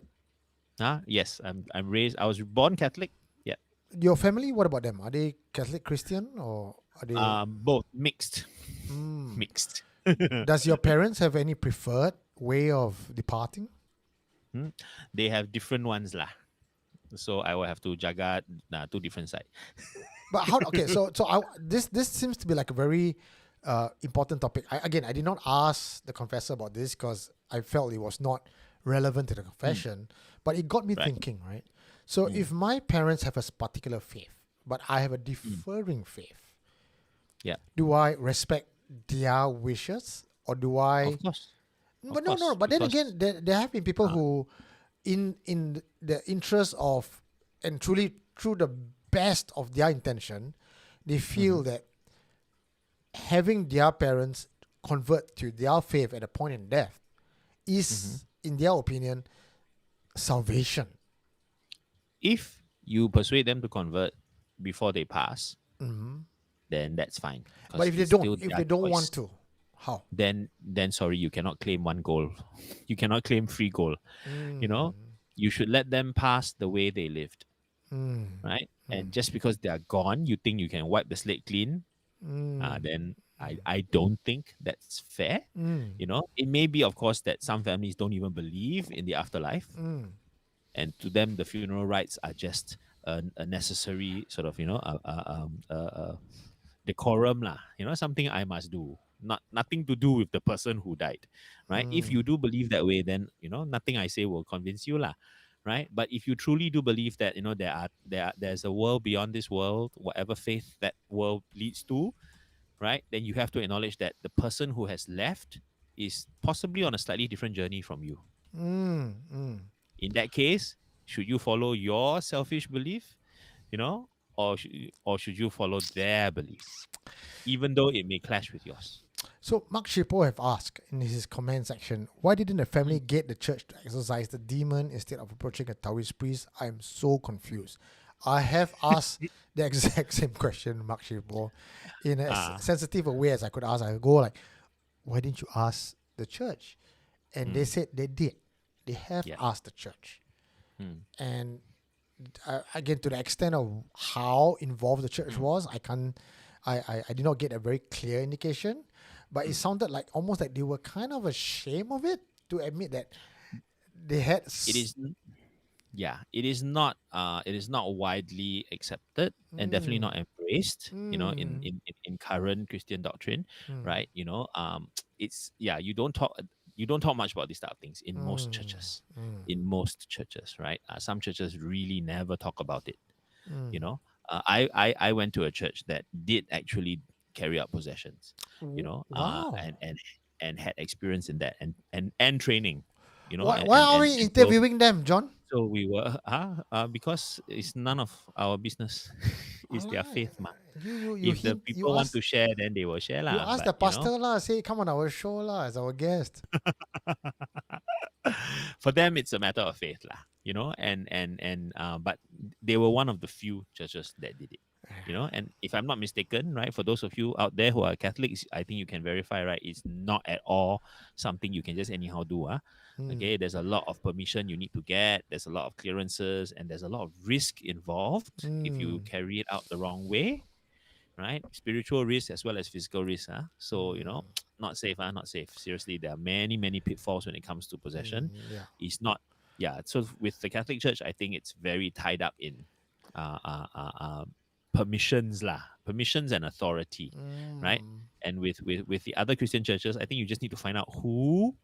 Yes, I was born Catholic. Yeah. Your family, what about them? Are they Catholic Christian or are they? Both mixed. Mm. Mixed. Does your parents have any preferred way of departing? They have different ones lah. So I will have to jaga two different sides. But how? Okay, so this seems to be like a very important topic. I did not ask the confessor about this because I felt it was not relevant to the confession, but it got me Right. thinking, right? So if my parents have a particular faith, but I have a differing faith, Yeah. do I respect their wishes or do I? Of course. But no. But then Because again, there have been people who, in the interest of and truly through the best of their intention, they feel that having their parents convert to their faith at a point in death is, in their opinion, salvation. if you persuade them to convert before they pass, then that's fine. 'Cause But if they it's still don't, if their they don't choice. want to, how? Then sorry, you cannot claim one goal. You cannot claim free goal. You know, you should let them pass the way they lived, right? And just because they are gone, you think you can wipe the slate clean, then I don't think that's fair. You know, it may be, of course, that some families don't even believe in the afterlife, and to them, the funeral rites are just a necessary sort of, decorum lah. You know, something I must do. Nothing to do with the person who died, right? If you do believe that way, then nothing I say will convince you lah, right? But if you truly do believe that there's a world beyond this world, whatever faith that world leads to, right? Then you have to acknowledge that the person who has left is possibly on a slightly different journey from you. In that case, should you follow your selfish belief, or should you follow their belief, even though it may clash with yours? So Mark Shipo have asked in his comment section, why didn't the family get the church to exorcise the demon instead of approaching a Taoist priest? I am so confused. I have asked the exact same question, Mark Shipo, in as sensitive a way as I could ask. I go like, why didn't you ask the church? And they said they did. They have asked the church. And again, to the extent of how involved the church was, I did not get a very clear indication, but it sounded like almost like they were kind of ashamed of it to admit that they had. It is, it is not. It is not widely accepted and definitely not embraced. In current Christian doctrine, right? It's you don't talk much about these type of things in most churches. In most churches, right? Some churches really never talk about it. I went to a church that did actually carry out possessions, Wow. and had experience in that and training, Why are we interviewing them, John? so we were because it's none of our business. It's their faith, ma. You If the hint, people want to share, then they will share you lah. ask the pastor lah, say come on our show lah as our guest. For them it's a matter of faith lah, and but they were one of the few churches that did it. And if I'm not mistaken, right, for those of you out there who are Catholics, I think you can verify, right, it's not at all something you can just anyhow do. Okay, there's a lot of permission you need to get, there's a lot of clearances, and there's a lot of risk involved if you carry it out the wrong way, right? Spiritual risk as well as physical risk. So, not safe, not safe. Seriously, there are many, many pitfalls when it comes to possession. It's not, so with the Catholic Church, I think it's very tied up in permissions and authority, right? And with the other Christian churches, I think you just need to find out who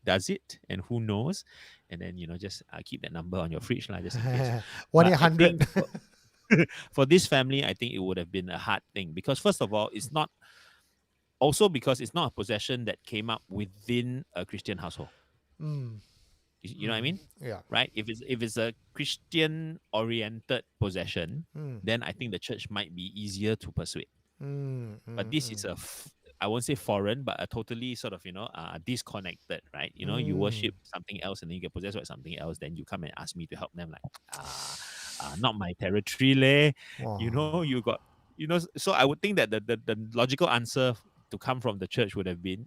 does it and who knows, and then just keep that number on your fridge lah, just in case. 1-800. For this family, I think it would have been a hard thing because first of all, it's not a possession that came up within a Christian household. You know what I mean? Yeah. Right? If it's a Christian oriented possession, then I think the church might be easier to persuade. But this is I won't say foreign, but a totally sort of disconnected, right? You worship something else and then you get possessed by something else, then you come and ask me to help them, like not my territory leh. Wow. You got so I would think that the logical answer to come from the church would have been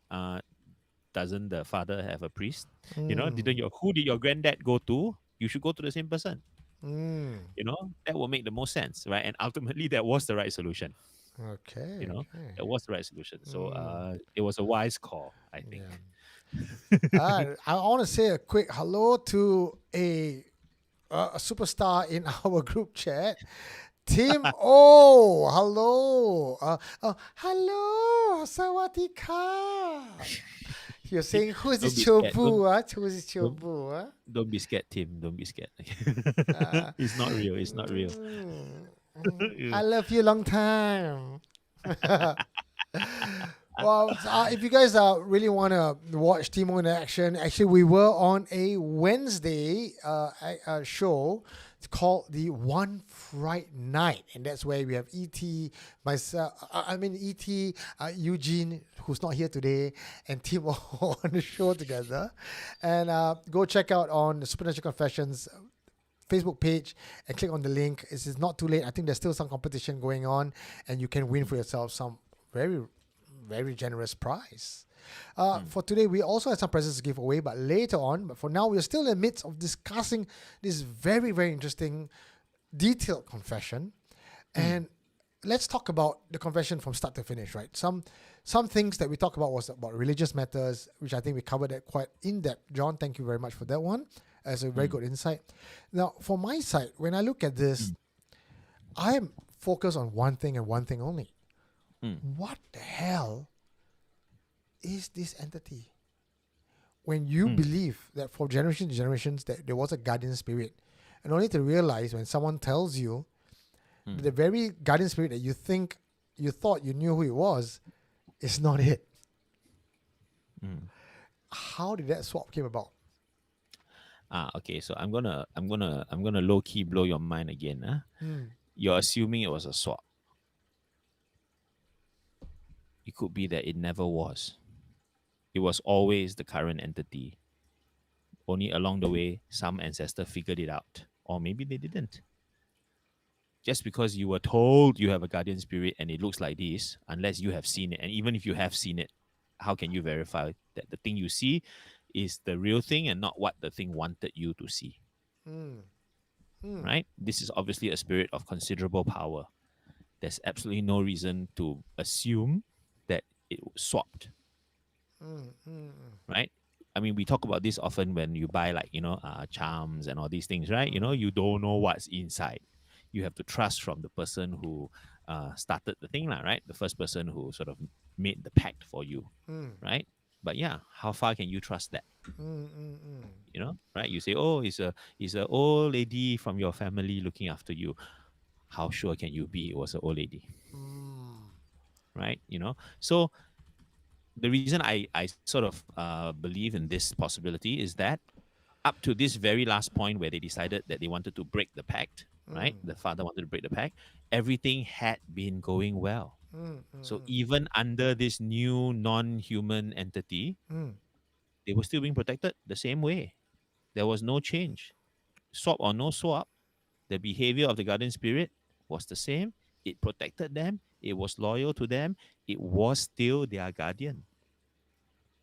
doesn't the father have a priest? Who did your granddad go to? You should go to the same person. That will make the most sense, right? And ultimately that was the right solution. Okay. That was the right solution. So it was a wise call, I think. I want to say a quick hello to a superstar in our group chat. Tim O, hello. Hello, Sawadika. You're saying, who's Don't this be scared. Chobu? Who's this Don't, Chobu? don't be scared, Tim. Don't be scared. Uh, It's not real. It's not real. I love you long time. Well, if you guys really want to watch Timo in action, actually, we were on a Wednesday show. It's called the One Fright Night, and that's where we have ET, myself. ET, Eugene, who's not here today, and Timo on the show together. And go check out on the Supernatural Confessions Facebook page and click on the link. It's not too late. I think there's still some competition going on, and you can win for yourself some very, very generous prize. For today, we also have some prizes to give away, but later on. But for now, we are still in the midst of discussing this very, very interesting, detailed confession. And let's talk about the confession from start to finish, right? Some things that we talked about was about religious matters, which I think we covered that quite in depth. John, thank you very much for that one. As a very good insight. Now, for my side, when I look at this, I am focused on one thing and one thing only. What the hell is this entity? When you believe that for generations and generations that there was a guardian spirit, and only to realize when someone tells you that the very guardian spirit that you thought you knew who it was, is not it. How did that swap came about? Okay. So I'm gonna low key blow your mind again. You're assuming it was a swap. It could be that it never was. It was always the current entity. Only along the way, some ancestor figured it out, or maybe they didn't. Just because you were told you have a guardian spirit and it looks like this, unless you have seen it, and even if you have seen it, how can you verify that the thing you see is the real thing and not what the thing wanted you to see? Right? This is obviously a spirit of considerable power. There's absolutely no reason to assume that it swapped. Right? I mean, we talk about this often when you buy charms and all these things, right? You don't know what's inside. You have to trust from the person who started the thing, right? The first person who sort of made the pact for you, right? But yeah, how far can you trust that? Right? You say, oh, it's a old lady from your family looking after you. How sure can you be it was an old lady? Right? So the reason I sort of believe in this possibility is that up to this very last point where they decided that they wanted to break the pact, right? The father wanted to break the pact. Everything had been going well. So even under this new non-human entity, they were still being protected the same way. There was no change. Swap or no swap, the behavior of the guardian spirit was the same. It protected them. It was loyal to them. It was still their guardian.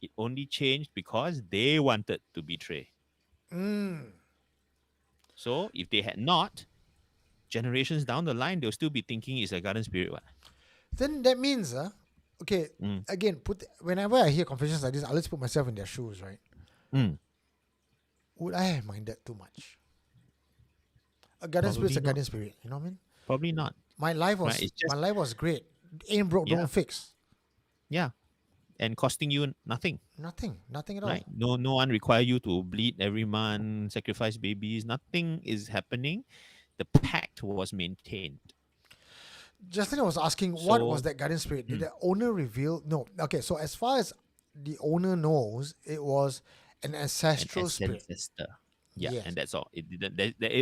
It only changed because they wanted to betray. So if they had not, generations down the line, they'll still be thinking it's a guardian spirit. What? Then that means, again, whenever I hear confessions like this, I'll just put myself in their shoes, right? Would I have minded too much? A guardian spirit's a guardian spirit, you know what I mean? Probably not. My life was Right, it's just- my life was great. Ain't broke, Yeah. don't fix. Yeah. And costing you nothing. Nothing at Right? all. No one require you to bleed every month, sacrifice babies. Nothing is happening. The pact was maintained. Justin was asking, what So- was that guardian spirit? Did the owner reveal? No. Okay, so as far as the owner knows, it was an ancestral spirit. Ancestor. Yeah, Yes. and that's all. It didn't.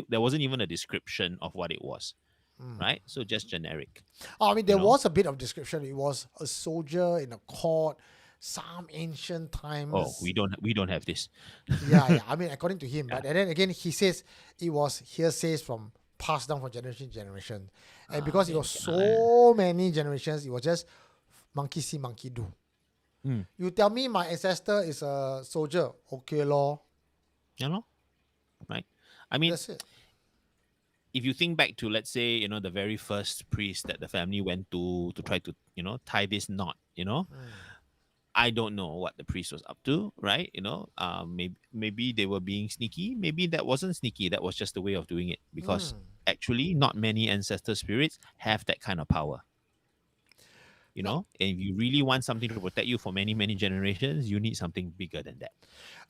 There wasn't even a description of what it was. Right? So just generic. I mean, there know? was a bit of description. It was a soldier in a court, some ancient times. Oh, we don't have this. yeah. I mean, according to him. But and then again, he says it was hearsays from passed down from generation to generation. And because it was so many generations, it was just monkey see, monkey do. You tell me my ancestor is a soldier. Okay, law. You know? Right? I mean, That's it. if you think back to, let's say, the very first priest that the family went to try to, tie this knot, I don't know what the priest was up to, right? Maybe they were being sneaky. Maybe that wasn't sneaky. That was just the way of doing it because actually not many ancestor spirits have that kind of power. No, And if you really want something to protect you for many, many generations, you need something bigger than that.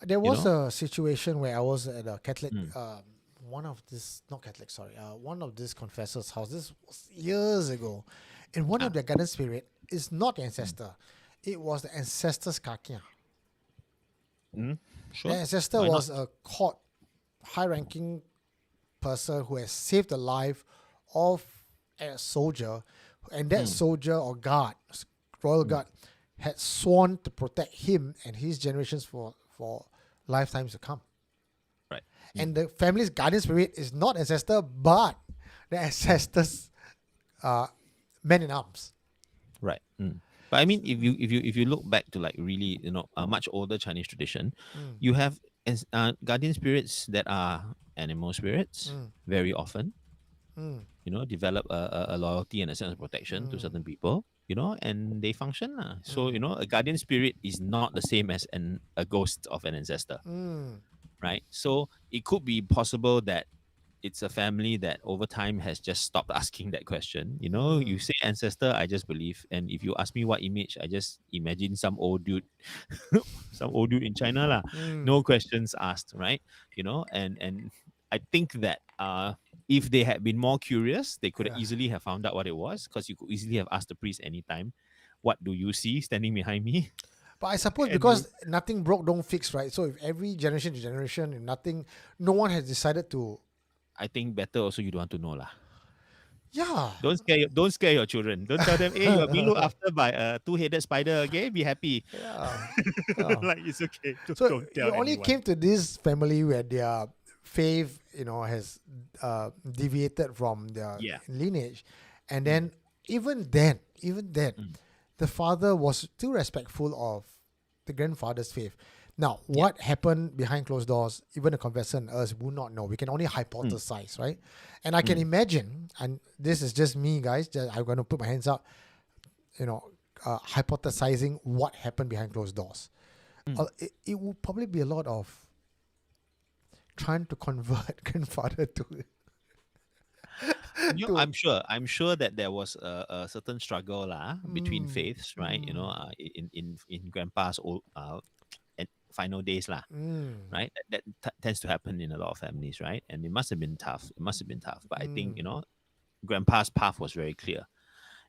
there You was know? a situation where I was at a Catholic, Mm. one of this, not Catholic, sorry, one of this confessor's house. This was years ago. And one of Ah. their garden spirit is not the ancestor. It was the ancestor's kakia. Mm. The Sure. ancestor Why not? was a court, high-ranking person who has saved the life of a soldier, and that Mm. soldier or guard, royal Mm. guard, had sworn to protect him and his generations for lifetimes to come. Right. Mm. And the family's guardian spirit is not ancestor, but the ancestor's men in arms. Right. Mm. But I mean, if you look back to like really, a much older Chinese tradition, Mm, you have guardian spirits that are animal spirits mm, very often. mm, Develop a loyalty and a sense of protection to mm, certain people. And they function lah. So mm, a guardian spirit is not the same as a ghost of an ancestor, mm, right? So it could be possible that it's a family that over time has just stopped asking that question. You mm, say ancestor, I just believe. And if you ask me what image, I just imagine some old dude, some old dude in China lah. mm. No questions asked, right? And I think that if they had been more curious, they could Yeah. easily have found out what it was, because you could easily have asked the priest anytime, what do you see standing behind me? But I suppose And you because nothing broke, don't fix, right? So if every generation to generation, and nothing, no one has decided to, I think better also you don't want to know lah. yeah. Don't scare your children. Don't tell them, hey, you're being looked after by a two-headed spider. Okay, be happy. Yeah. Yeah. Like it's okay. Don't, So don't you tell only anyone. came to this family where their faith, has deviated from their Yeah. lineage, and then even then, Mm. the father was still respectful of the grandfather's faith. Now, Yeah. what happened behind closed doors, even the confessor and us will not know. We can only Mm. hypothesize, right? And I can imagine, and this is just me, guys. I'm going to put my hands up, hypothesizing what happened behind closed doors. Mm. It would probably be a lot of trying to convert grandfather to. I'm sure that there was a certain struggle lah between Mm, faiths, right? In grandpa's old and final days lah, mm, right? That tends to happen in a lot of families, right? And it must have been tough. It must have been tough. But I think mm. grandpa's path was very clear,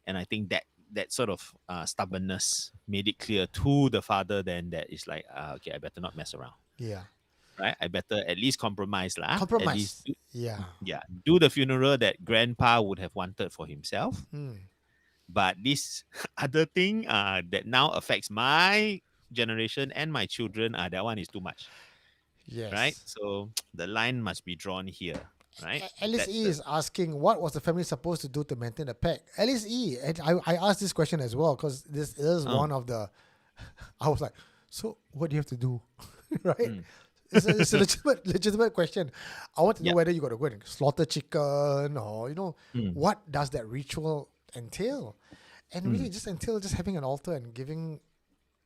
and I think that sort of stubbornness made it clear to the father then that it's like, okay, I better not mess around, Yeah. right? I better at least compromise lah. At least Compromise. Yeah. do the funeral that grandpa would have wanted for himself. Mm. But this other thing that now affects my generation and my children, that one is too much, right? Yes. So the line must be drawn here, right? Alice That's E the is asking, what was the family supposed to do to maintain the pact? Alice E, and I asked this question as well because this is one of the. I was like, so what do you have to do, right? Mm. It's a legitimate question. I want to know Yeah. whether you got to go and slaughter chicken or Mm. what does that ritual entail, and Mm. really just entail just having an altar and giving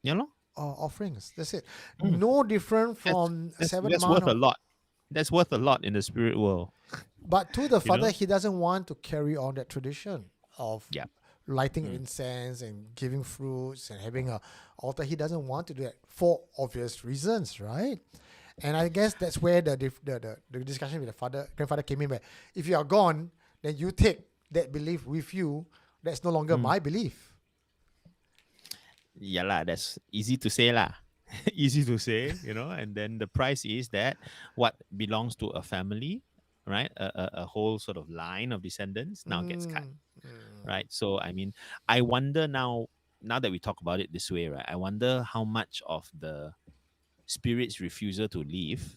Yeah, lor. offerings. That's it. Mm. No different That's, from that's, seven that's worth a month. lot. That's worth a lot in the spirit world. But to the You father, know? he doesn't want to carry on that tradition of Yeah. lighting Mm. incense and giving fruits and having a altar. He doesn't want to do that for obvious reasons, right? And I guess that's where the discussion with the grandfather came in. Where if you are gone, then you take that belief with you. That's no longer Mm. my belief. Yeah lah, that's easy to say lah. Easy to say, and then the price is that what belongs to a family, right? A whole sort of line of descendants now gets cut, right? So I mean, I wonder now that we talk about it this way, right? I wonder how much of the spirit's refusal to leave,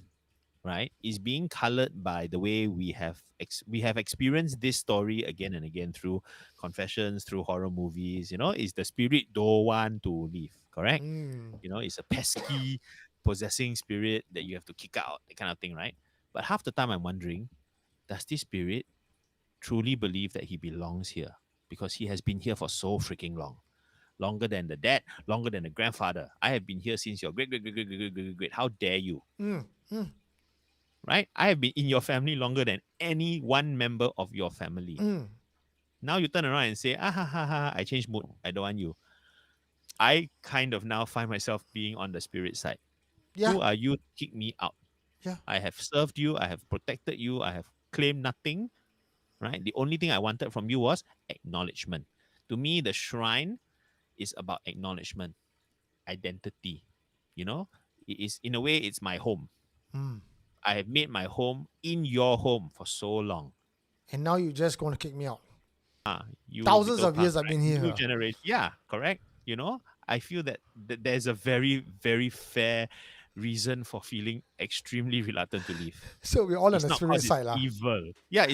right, is being colored by the way we have experienced this story again and again through confessions, through horror movies. Is the spirit don't want to leave, correct? Mm. It's a pesky possessing spirit that you have to kick out, that kind of thing, right? But half the time I'm wondering, does this spirit truly believe that he belongs here? Because he has been here for so freaking long. Longer than the dad, longer than the grandfather. I have been here since your great, great, great, great, great, great, great, great. How dare you? Mm. Mm. right? I have been in your family longer than any one member of your family. Mm. Now you turn around and say, ah ha ha ha, I changed mood. I don't want you. I kind of now find myself being on the spirit side. Yeah. Who are you to kick me out? Yeah. I have served you. I have protected you. I have claimed nothing, right? The only thing I wanted from you was acknowledgement. To me, the shrine is about acknowledgement, identity. You know, it is in a way, it's my home. Mm. I have made my home in your home for so long. And now you're just going to kick me out. You Thousands Vito of Park, years I've right? been New here. generation. Yeah, correct. I feel that there's a very, very fair reason for feeling extremely reluctant to leave. So we're all on It's the not spirit because it's side, lah. evil. Yeah,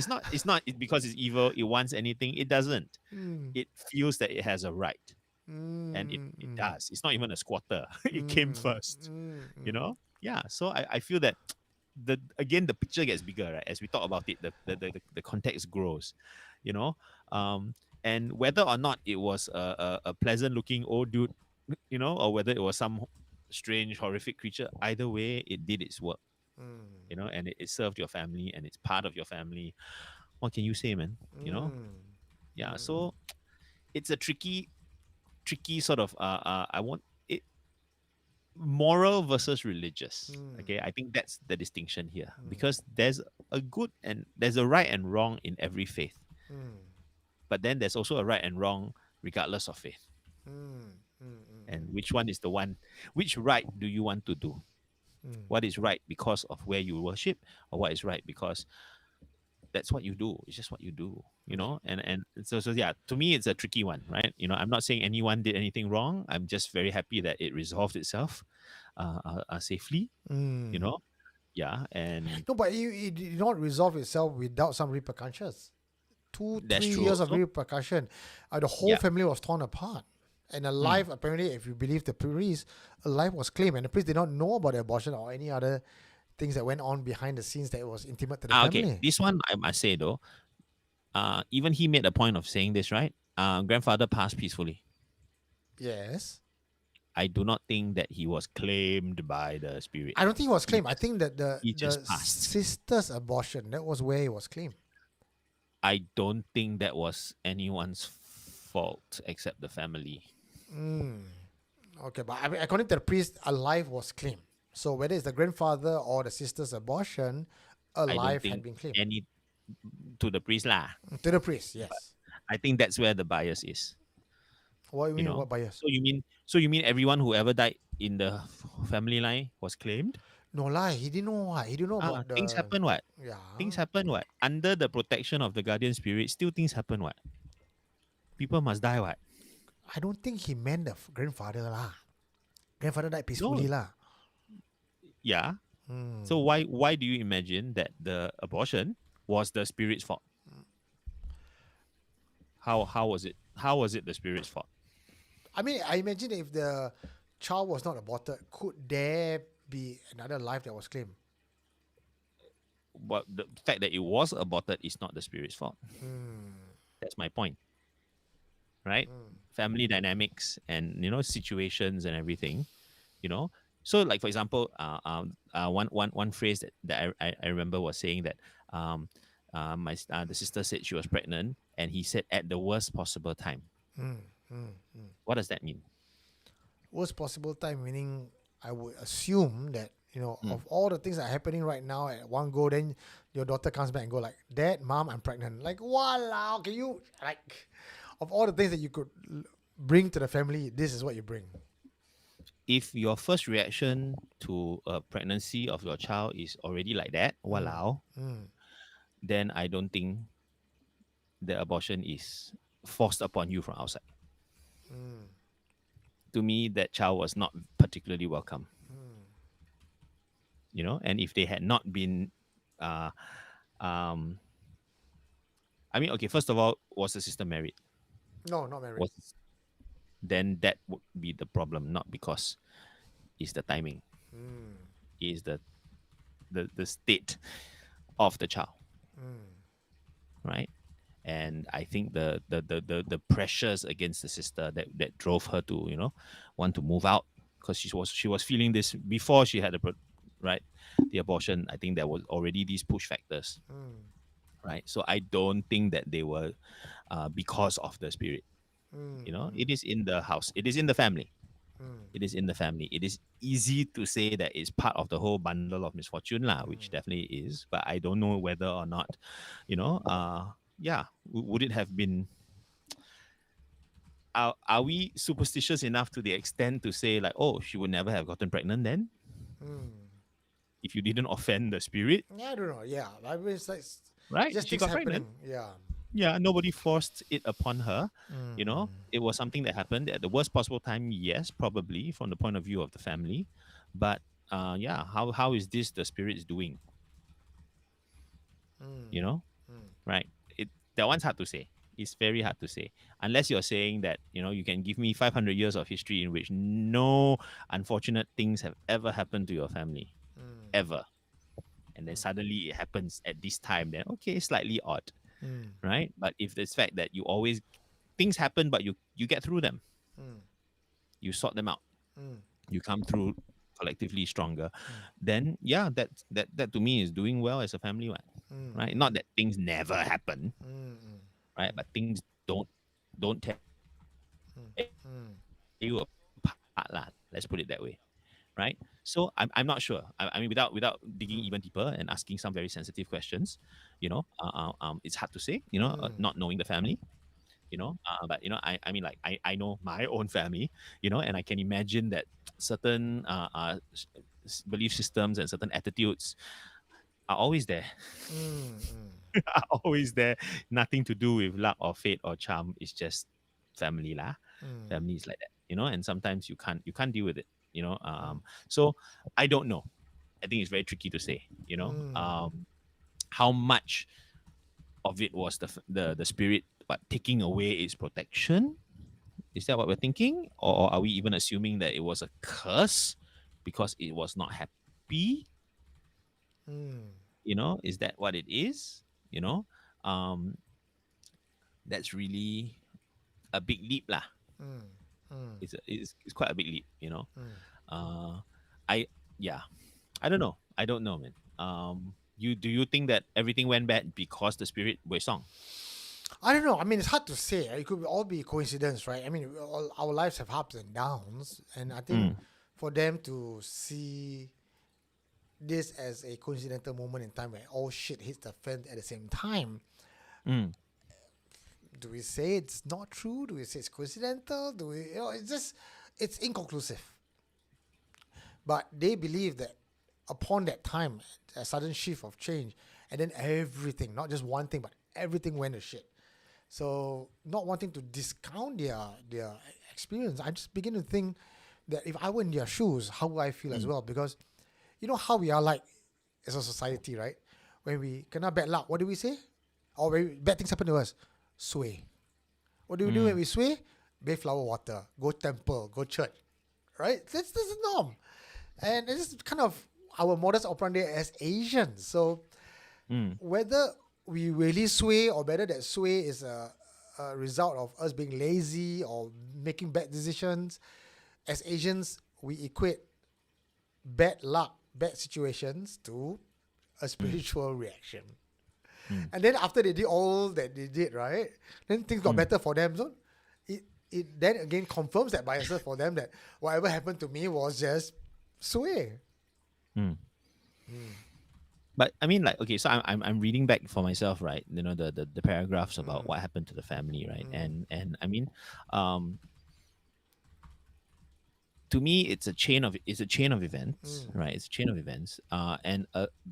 because it's evil. It wants anything. It doesn't. Mm. It feels that it has a right, and it Mm. does. It's not even a squatter. It came Mm. first. Mm. Yeah. So I feel that the picture gets bigger, right? As we talk about it, the context grows, you know. And whether or not it was a pleasant looking old dude, or whether it was some strange horrific creature, either way, it did its work, Mm. and it served your family and it's part of your family. What can you say, man? Mm. Yeah. So it's a tricky sort of I want it moral versus religious. Mm. Okay, I think that's the distinction here, because there's there's a right and wrong in every faith, Mm. but then there's also a right and wrong regardless of faith. Mm. Mm. And which right do you want to do? Mm. What is right because of where you worship, or what is right because that's what you do? It's just what you do, and so yeah, to me it's a tricky one, right? I'm not saying anyone did anything wrong. I'm just very happy that it resolved itself safely, you Mm. know yeah. And No, but it did not resolve itself without some repercussions. Two, that's 3 years true of also. repercussion. The whole Yeah. family was torn apart. And a life, apparently, if you believe the priest, a life was claimed. And the priest did not know about the abortion or any other things that went on behind the scenes that was intimate to the Okay, family. this one I must say though, even he made a point of saying this, right? Grandfather passed peacefully. Yes. I do not think that he was claimed by the spirit. I don't think it was He claimed. I just- think that he the just passed. sister's abortion, that was where it was claimed. I don't think that was anyone's fault except the family. Okay, but I mean, according to the priest, a life was claimed. So whether it's the grandfather or the sister's abortion, a I don't life think had been claimed. any to the priest lah. To the priest, yes. I think that's where the bias is. What do you You mean? know. What bias? So you mean everyone who ever died in the family line was claimed? No lah, he didn't know what. He didn't know about the Things happen what? Yeah. Things happen what? Under the protection of the guardian spirit, still things happen what? People must die what? I don't think he meant the grandfather lah. Grandfather died peacefully lah. Yeah. So why do you imagine that the abortion was the spirit's fault? How was it? How was it the spirit's fault? I mean, I imagine if the child was not aborted, could there be another life that was claimed? But the fact that it was aborted is not the spirit's fault. That's my point. Right? Family dynamics and situations and everything. So like for example, one phrase that I remember was saying that the sister said she was pregnant, and he said at the worst possible time. What does that mean? Worst possible time, meaning I would assume that, of all the things that are happening right now at one go, then your daughter comes back and go like, Dad, Mom, I'm pregnant. Like, walao, can you, like, of all the things that you could bring to the family, this is what you bring. If your first reaction to a pregnancy of your child is already like that, walao, then I don't think the abortion is forced upon you from outside. To me, that child was not particularly welcome. And if they had not been, I mean, okay, first of all, was the sister married? No, not married. Then that would be the problem, not because it's the timing. It is the state of the child. Right? And I think the pressures against the sister that drove her to want to move out, because she was feeling this before she had right? The abortion, I think there was already these push factors, right? So I don't think that they were because of the spirit. It is in the house, it is in the family. It is in the family. It is easy to say that it's part of the whole bundle of misfortune, lah, which definitely is. But I don't know whether or not, yeah, would it have been? Are we superstitious enough to the extent to say like, oh, she would never have gotten pregnant then, if you didn't offend the spirit, Yeah, I don't know. Yeah, I mean, it's like right? just She things got pregnant. happening. Yeah. Yeah, nobody forced it upon her. It was something that happened at the worst possible time. Yes, probably from the point of view of the family, but yeah, how is this the spirits doing? You know, right? It That one's hard to say. It's very hard to say unless you're saying that you can give me 500 years of history in which no unfortunate things have ever happened to your family, ever, and then suddenly it happens at this time. Then okay, slightly odd, right? But if this fact that you always things happen, but you get through them, you sort them out, you come through collectively stronger, then yeah, that to me is doing well as a family, one, right? Not that things never happen, right? But things don't tear you apart lah. Let's put it that way, right? So I'm not sure. I mean, without digging even deeper and asking some very sensitive questions, it's hard to say. Not knowing the family, but I mean, like I know my own family, and I can imagine that certain belief systems and certain attitudes are always there. Are always there. Nothing to do with luck or fate or charm. It's just family lah. Family is like that, and sometimes you can't deal with it. So I don't know. I think it's very tricky to say. How much of it was the spirit but taking away its protection? Is that what we're thinking, or are we even assuming that it was a curse because it was not happy? Is that what it is? Um, that's really a big leap, lah. It's quite a big leap. Uh, I Yeah, I don't know, man. Do you think that everything went bad because the spirit were song? I don't know. I mean, it's hard to say. It could all be coincidence, right? I mean, all our lives have ups and downs, and I think for them to see this as a coincidental moment in time where all shit hits the fan at the same time, Mm. do we say it's not true? Do we say it's coincidental? Do we? It's inconclusive. But they believe that upon that time, a sudden shift of change, and then everything, not just one thing, but everything went to shit. So, not wanting to discount their experience, I just begin to think that if I were in their shoes, how would I feel as well? Because you know how we are like as a society, right? When we kena bad luck, what do we say? Or when bad things happen to us, sway. What do we do when we sway? Bathe flower water, go temple, go church, right? That's the norm, and it's just kind of our modus operandi as Asians. So whether we really sway or whether that sway is a result of us being lazy or making bad decisions, as Asians we equate bad luck, bad situations to a spiritual reaction. And then after they did all that they did, right, then things got better for them. So it then again confirms that biases for them that whatever happened to me was just sway. But I mean, like, okay, so I'm reading back for myself, right? The paragraphs about what happened to the family, right? And I mean, to me, it's a chain of events, right? It's a chain of events, and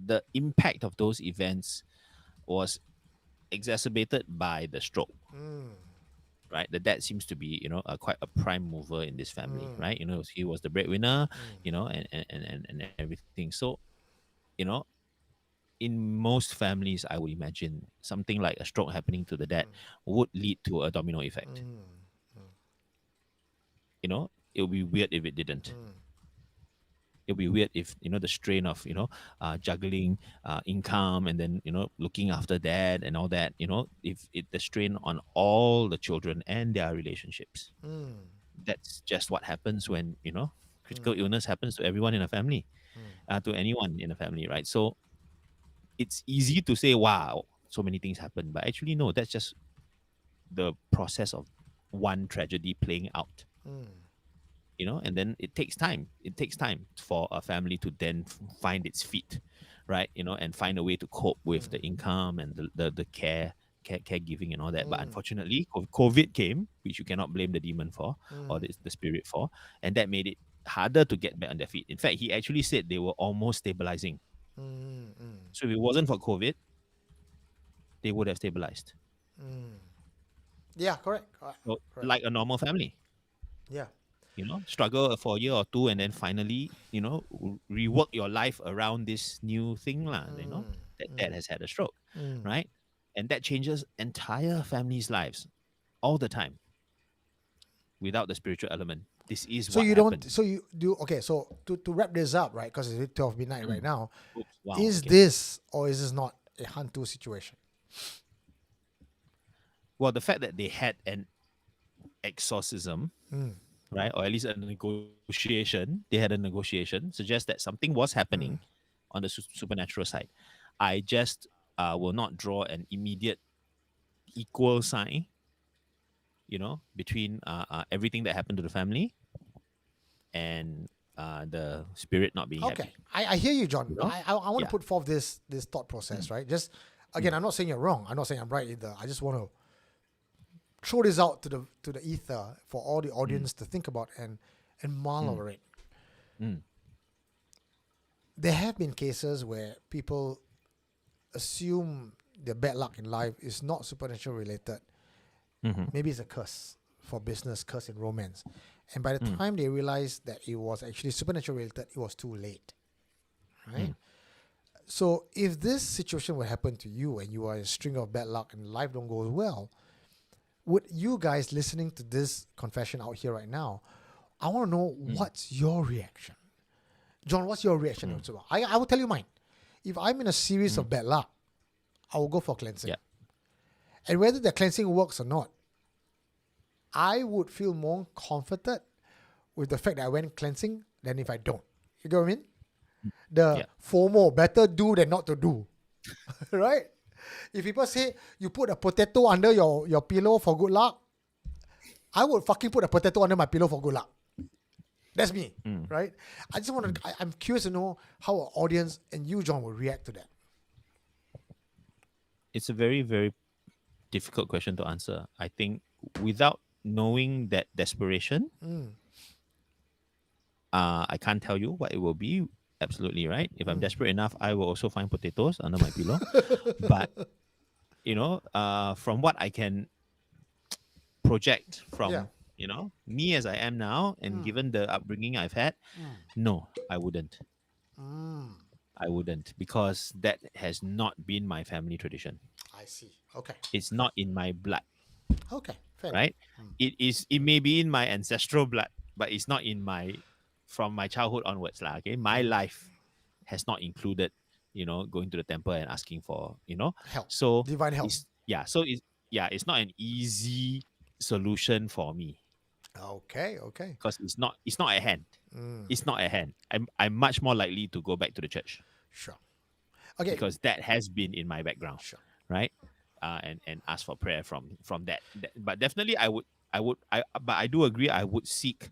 the impact of those events was exacerbated by the stroke, right? The dad seems to be, quite a prime mover in this family, right? He was the breadwinner, and everything. So, you know, in most families, I would imagine something like a stroke happening to the dad would lead to a domino effect. It would be weird if it didn't. It would be weird if the strain of juggling income and then looking after dad and all that. If the strain on all the children and their relationships. That's just what happens when critical illness happens to everyone in a family. to anyone in the family, right? So it's easy to say, wow, so many things happen. But actually, no, that's just the process of one tragedy playing out, and then it takes time. It takes time for a family to then find its feet, right? And find a way to cope with the income and the caregiving and all that. But unfortunately, COVID came, which you cannot blame the demon for or the spirit for, and that made it harder to get back on their feet. In fact, he actually said they were almost stabilizing. So if it wasn't for COVID, they would have stabilized. Yeah, correct. So, Correct. like a normal family, Yeah. struggle for a year or two, and then finally, rework your life around this new thing, that dad has had a stroke, right? And that changes entire families' lives all the time without the spiritual element. This is So what you happened. don't. So you do. Okay. So to wrap this up, right? Because it's 12 midnight right now. Oops, wow, Is okay. this or is this not a hantu situation? Well, the fact that they had an exorcism, right, or at least a negotiation, they had a negotiation, suggests that something was happening on the supernatural side. I just will not draw an immediate equal sign, between everything that happened to the family and the spirit not being Okay, happy. I hear you, John. You know? I want to Yeah. put forth this thought process, right? Just again, I'm not saying you're wrong. I'm not saying I'm right either. I just want to throw this out to the ether for all the audience to think about and mull over it. Mm. There have been cases where people assume their bad luck in life is not supernatural related. Maybe it's a curse for business, curse in romance. And by the time they realize that it was actually supernatural related, it was too late. Right? So if this situation would happen to you and you are in a string of bad luck and life don't go well, would you guys listening to this confession out here right now, I want to know what's your reaction. John, what's your reaction? I will tell you mine. If I'm in a series of bad luck, I will go for cleansing. Yeah. And whether the cleansing works or not, I would feel more comforted with the fact that I went cleansing than if I don't. You get what I mean? The FOMO, better do than not to do. Right? If people say you put a potato under your pillow for good luck, I would fucking put a potato under my pillow for good luck. That's me, right? I just want to, I'm curious to know how our audience and you, John, will react to that. It's a very, very difficult question to answer. I think without knowing that desperation, I can't tell you what it will be. Absolutely right. If I'm desperate enough, I will also find potatoes under my pillow. But from what I can project from me as I am now, and given the upbringing I've had, no, I wouldn't. I wouldn't, because that has not been my family tradition. I see. Okay. It's not in my blood, Okay. Fair right? It may be in my ancestral blood, but it's not in from my childhood onwards. Okay. My life has not included, going to the temple and asking for, help. So Divine help. It's not an easy solution for me. Okay. Because it's not at hand. It's not at hand. I'm much more likely to go back to the church. Sure. Okay. Because that has been in my background. Sure. Right? And ask for prayer from that. But definitely but I do agree, I would seek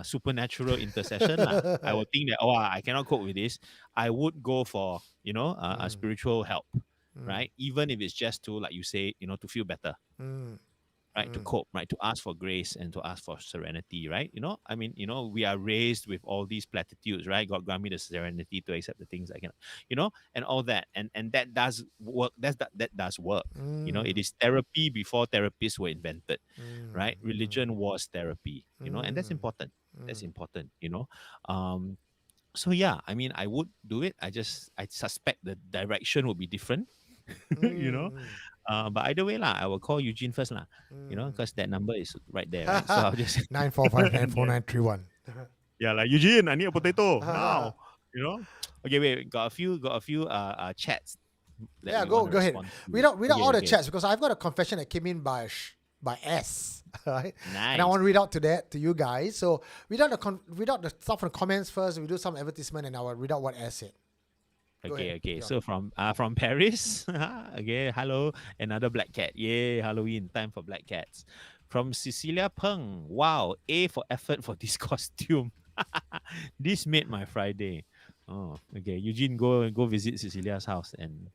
supernatural intercession. I would think that, I cannot cope with this. I would go for, a spiritual help. Right? Even if it's just to, like you say, to feel better. Right, to cope, right, to ask for grace and to ask for serenity, right? We are raised with all these platitudes, right? God grant me the serenity to accept the things I cannot, and all that, and that does work. That does work. It is therapy before therapists were invented, right? Religion was therapy, and that's important. That's important, So yeah, I would do it. I suspect the direction would be different, But either way, I will call Eugene first, because that number is right there. Right? So I'll just 945-94931. like Eugene, I need a potato now. Okay, wait, got a few chats. Yeah, go ahead. Read out all the chats, because I've got a confession that came in by by S. Right? Nice. And I want to read out to you guys. So read out the stuff from the comments first. We do some advertisement, and I will read out what S said. Go Okay, ahead, okay. Jon. So from Paris, okay. Hello, another black cat. Yay, Halloween time for black cats. From Cecilia Peng. Wow, A for effort for this costume. This made my Friday. Oh, okay. Eugene, go visit Cecilia's house and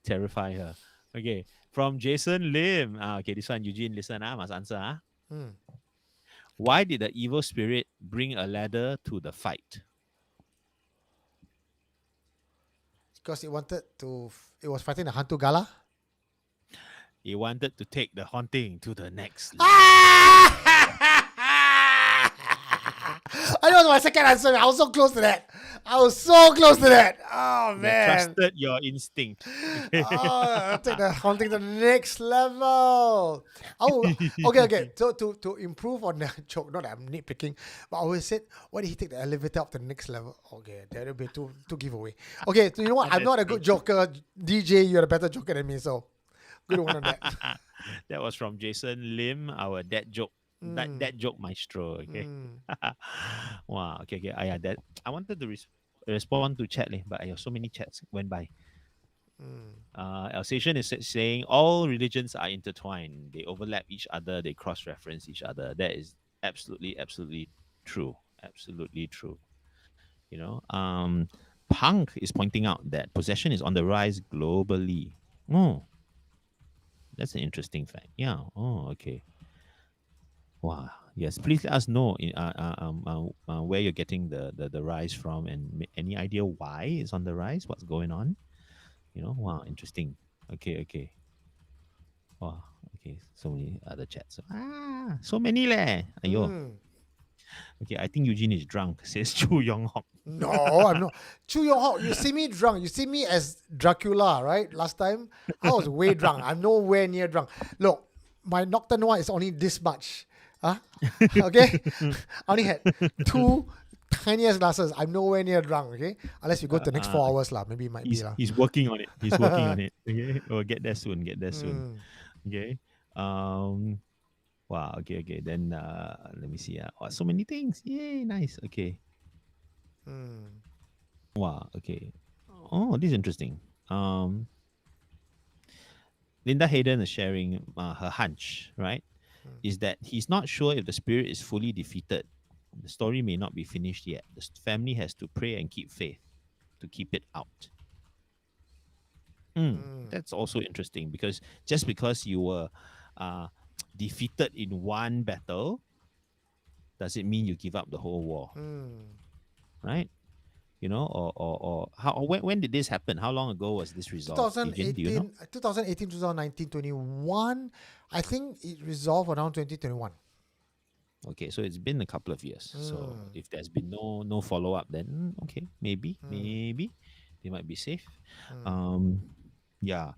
terrify her. Okay. From Jason Lim. Okay, this one, Eugene, listen. Must answer. Hmm. Why did the evil spirit bring a ladder to the fight? Because it was fighting the Hantu Gala. He wanted to take the haunting to the next level. I know my second answer. I was so close to that. Oh You man. trusted your instinct. Oh, take the haunting to the next level. Oh, okay. So to improve on the joke, not that I'm nitpicking, but I always said, why did he take the elevator up to the next level? Okay, that would be too giveaway. Okay, so you know what? I'm not a good joker. DJ, you're a better joker than me, so good one on that. That was from Jason Lim, our dad joke. That joke maestro. Okay. Wow. Okay. That I wanted to respond to chat, but so many chats went by. Alsatian is saying all religions are intertwined. They overlap each other. They cross-reference each other. That is absolutely true. Absolutely true. Punk is pointing out that possession is on the rise globally. Oh, that's an interesting fact. Yeah. Oh, okay. Wow. Yes. Please let us know where you're getting the rise from, and any idea why it's on the rise. What's going on? Wow. Interesting. Okay. Wow. Okay. So many other chats. So many leh. Ayo. Okay. I think Eugene is drunk. Says Chu Yong Hok. No, I'm not. Chu Yong Hok, you see me drunk. You see me as Dracula, right? Last time, I was way drunk. I'm nowhere near drunk. Look, my Nocturnoir is only this much. Huh? Okay? I only had 2 tiniest glasses. I'm nowhere near drunk, okay? Unless you go to the next 4 hours, maybe it might be. He's working on it. He's working on it. Okay. We'll get there soon. Okay. Wow. Okay. Then let me see. So many things. Yay, nice. Okay. Wow. Okay. Oh, this is interesting. Linda Hayden is sharing her hunch, right? Is that he's not sure if the spirit is fully defeated. The story may not be finished yet. The family has to pray and keep faith to keep it out. That's also interesting, because just because you were defeated in one battle, does it mean you give up the whole war? Right? Or how? When did this happen? How long ago was this resolved? 2018, Eugene, do you know? 2018, 2019, 21. I think it resolved around 2021. Okay, so it's been a couple of years. So if there's been no follow up, then okay, maybe they might be safe. Yeah,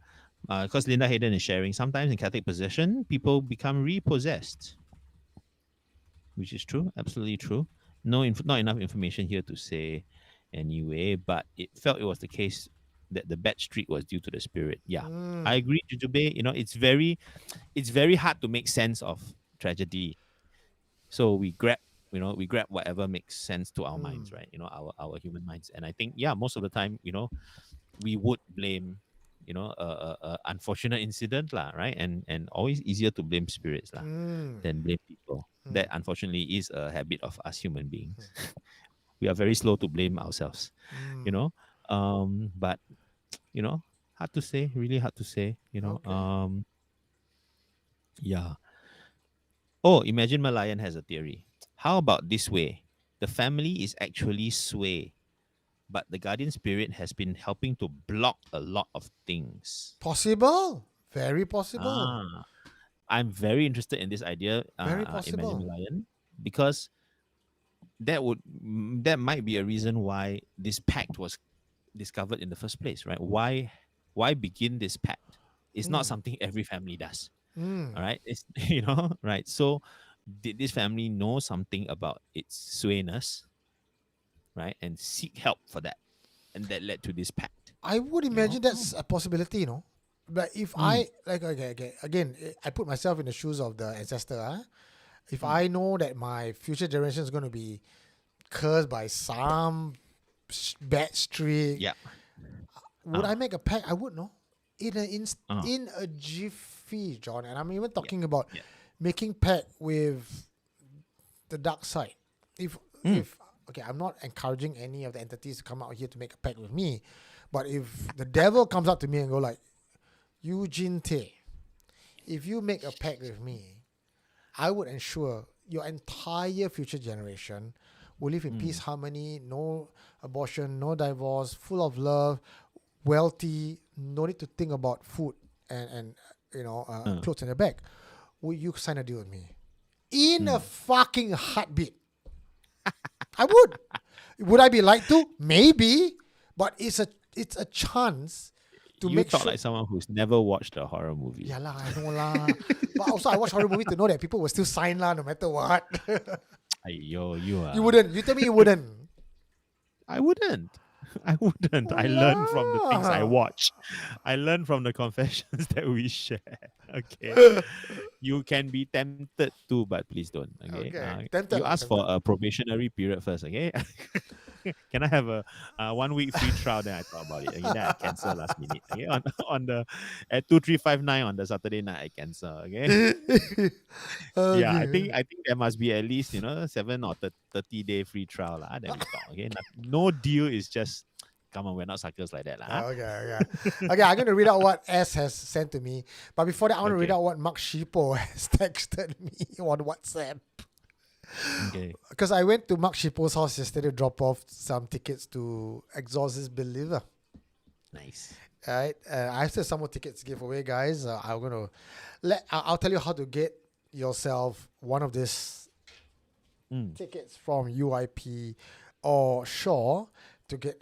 because Linda Hayden is sharing. Sometimes in Catholic possession, people become repossessed, which is true, absolutely true. Not enough information here to say anyway, but it felt it was the case that the bad streak was due to the spirit. Yeah, I agree, Jujube. It's very hard to make sense of tragedy. So we grab whatever makes sense to our minds, right? Our human minds. And I think, most of the time, we would blame, a unfortunate incident, right? And always easier to blame spirits than blame people. That unfortunately is a habit of us human beings. We are very slow to blame ourselves, but hard to say, really hard to say, yeah. Oh, Imagine Malayan has a theory. How about this way? The family is actually sway, but the guardian spirit has been helping to block a lot of things. Possible. Very possible. I'm very interested in this idea, Very possible. Imagine Malayan, because that might be a reason why this pact was discovered in the first place, right? Why begin this pact? It's not something every family does. All right, it's right. So did this family know something about its swayness, right, and seek help for that, and that led to this pact? I would imagine that's a possibility, But if I like, okay, again, I put myself in the shoes of the ancestor. If I know that my future generation is going to be cursed by some bad streak, Yeah. would I make a pact? I would, no. Uh, In a jiffy, John, and I'm even talking about yeah. making pact with the dark side. If okay, I'm not encouraging any of the entities to come out here to make a pact with me, but if the devil comes up to me and go like, Eugene Tay, if you make a pact with me, I would ensure your entire future generation will live in peace, harmony, no abortion, no divorce, full of love, wealthy, no need to think about food and clothes in the bag. Would you sign a deal with me? In a fucking heartbeat. I would. Would I be lied to? Maybe. But it's a chance to You make talk sure. like someone who's never watched a horror movie. Yeah lah, I know lah. But also I watch horror movie to know that people will still sign lah, no matter what. Yo, you are. You wouldn't. You tell me you wouldn't. I wouldn't. I wouldn't. I learn from the things I watch. I learn from the confessions that we share. Okay. You can be tempted to, but please don't. Okay. Okay. Tempted You lah, ask for a probationary period first. Okay. Can I have a 1 week free trial? Then I thought about it. Okay, then I cancel last minute. Okay. On the at 2359 on the Saturday night, I cancel. Okay. Yeah, I think there must be at least 7 or 30-day free trial lah. Then we talk. Okay. No deal is just come on. We're not suckers like that lah. Okay. I'm going to read out what S has sent to me. But before that, I want to read Okay. out what Mark Shipo has texted me on WhatsApp. Okay. Because I went to Mark Shipo's house yesterday to drop off some tickets to Exorcist Believer. Nice. Right? I still have some more tickets to give away, guys. I'm going to I'll tell you how to get yourself one of these tickets from UIP or Shaw to get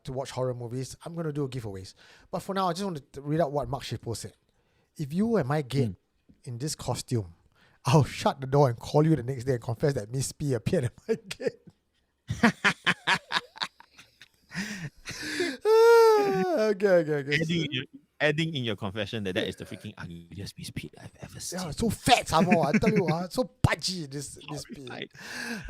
to watch horror movies. I'm going to do giveaways. But for now, I just want to read out what Mark Shipo said. If you were my gate in this costume, I'll shut the door and call you the next day and confess that Miss P appeared at my gate. Okay. Adding in your confession that is the freaking ugliest Miss Pete I've ever seen. Yeah, so fat somehow. I tell you, so pudgy this Miss P. Right.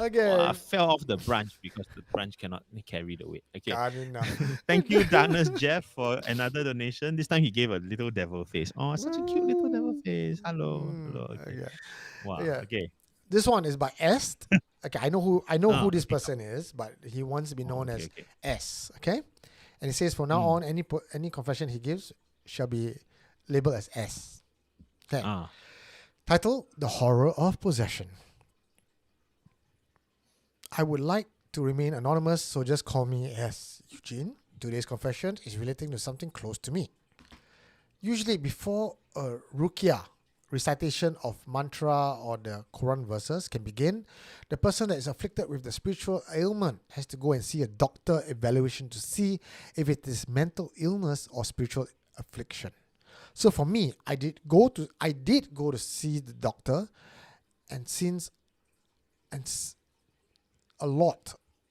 Okay. I fell off the branch because the branch cannot carry the weight. Okay. I mean, Thank you, Darkness Jeff, for another donation. This time he gave a little devil face. Oh, such a cute little devil face. Hello. Okay. Wow. Yeah. Okay. This one is by S. Okay, I know who this okay. person is, but he wants to be known as okay. S. Okay, and he says from now on, any confession he gives shall be labeled as S. Okay. Title: The Horror of Possession. I would like to remain anonymous, so just call me S. Eugene. Today's confession is relating to something close to me. Usually, before a ruqyah, recitation of mantra or the Quran verses can begin, the person that is afflicted with the spiritual ailment has to go and see a doctor evaluation to see if it is mental illness or spiritual affliction. So for me, I did go to see the doctor, and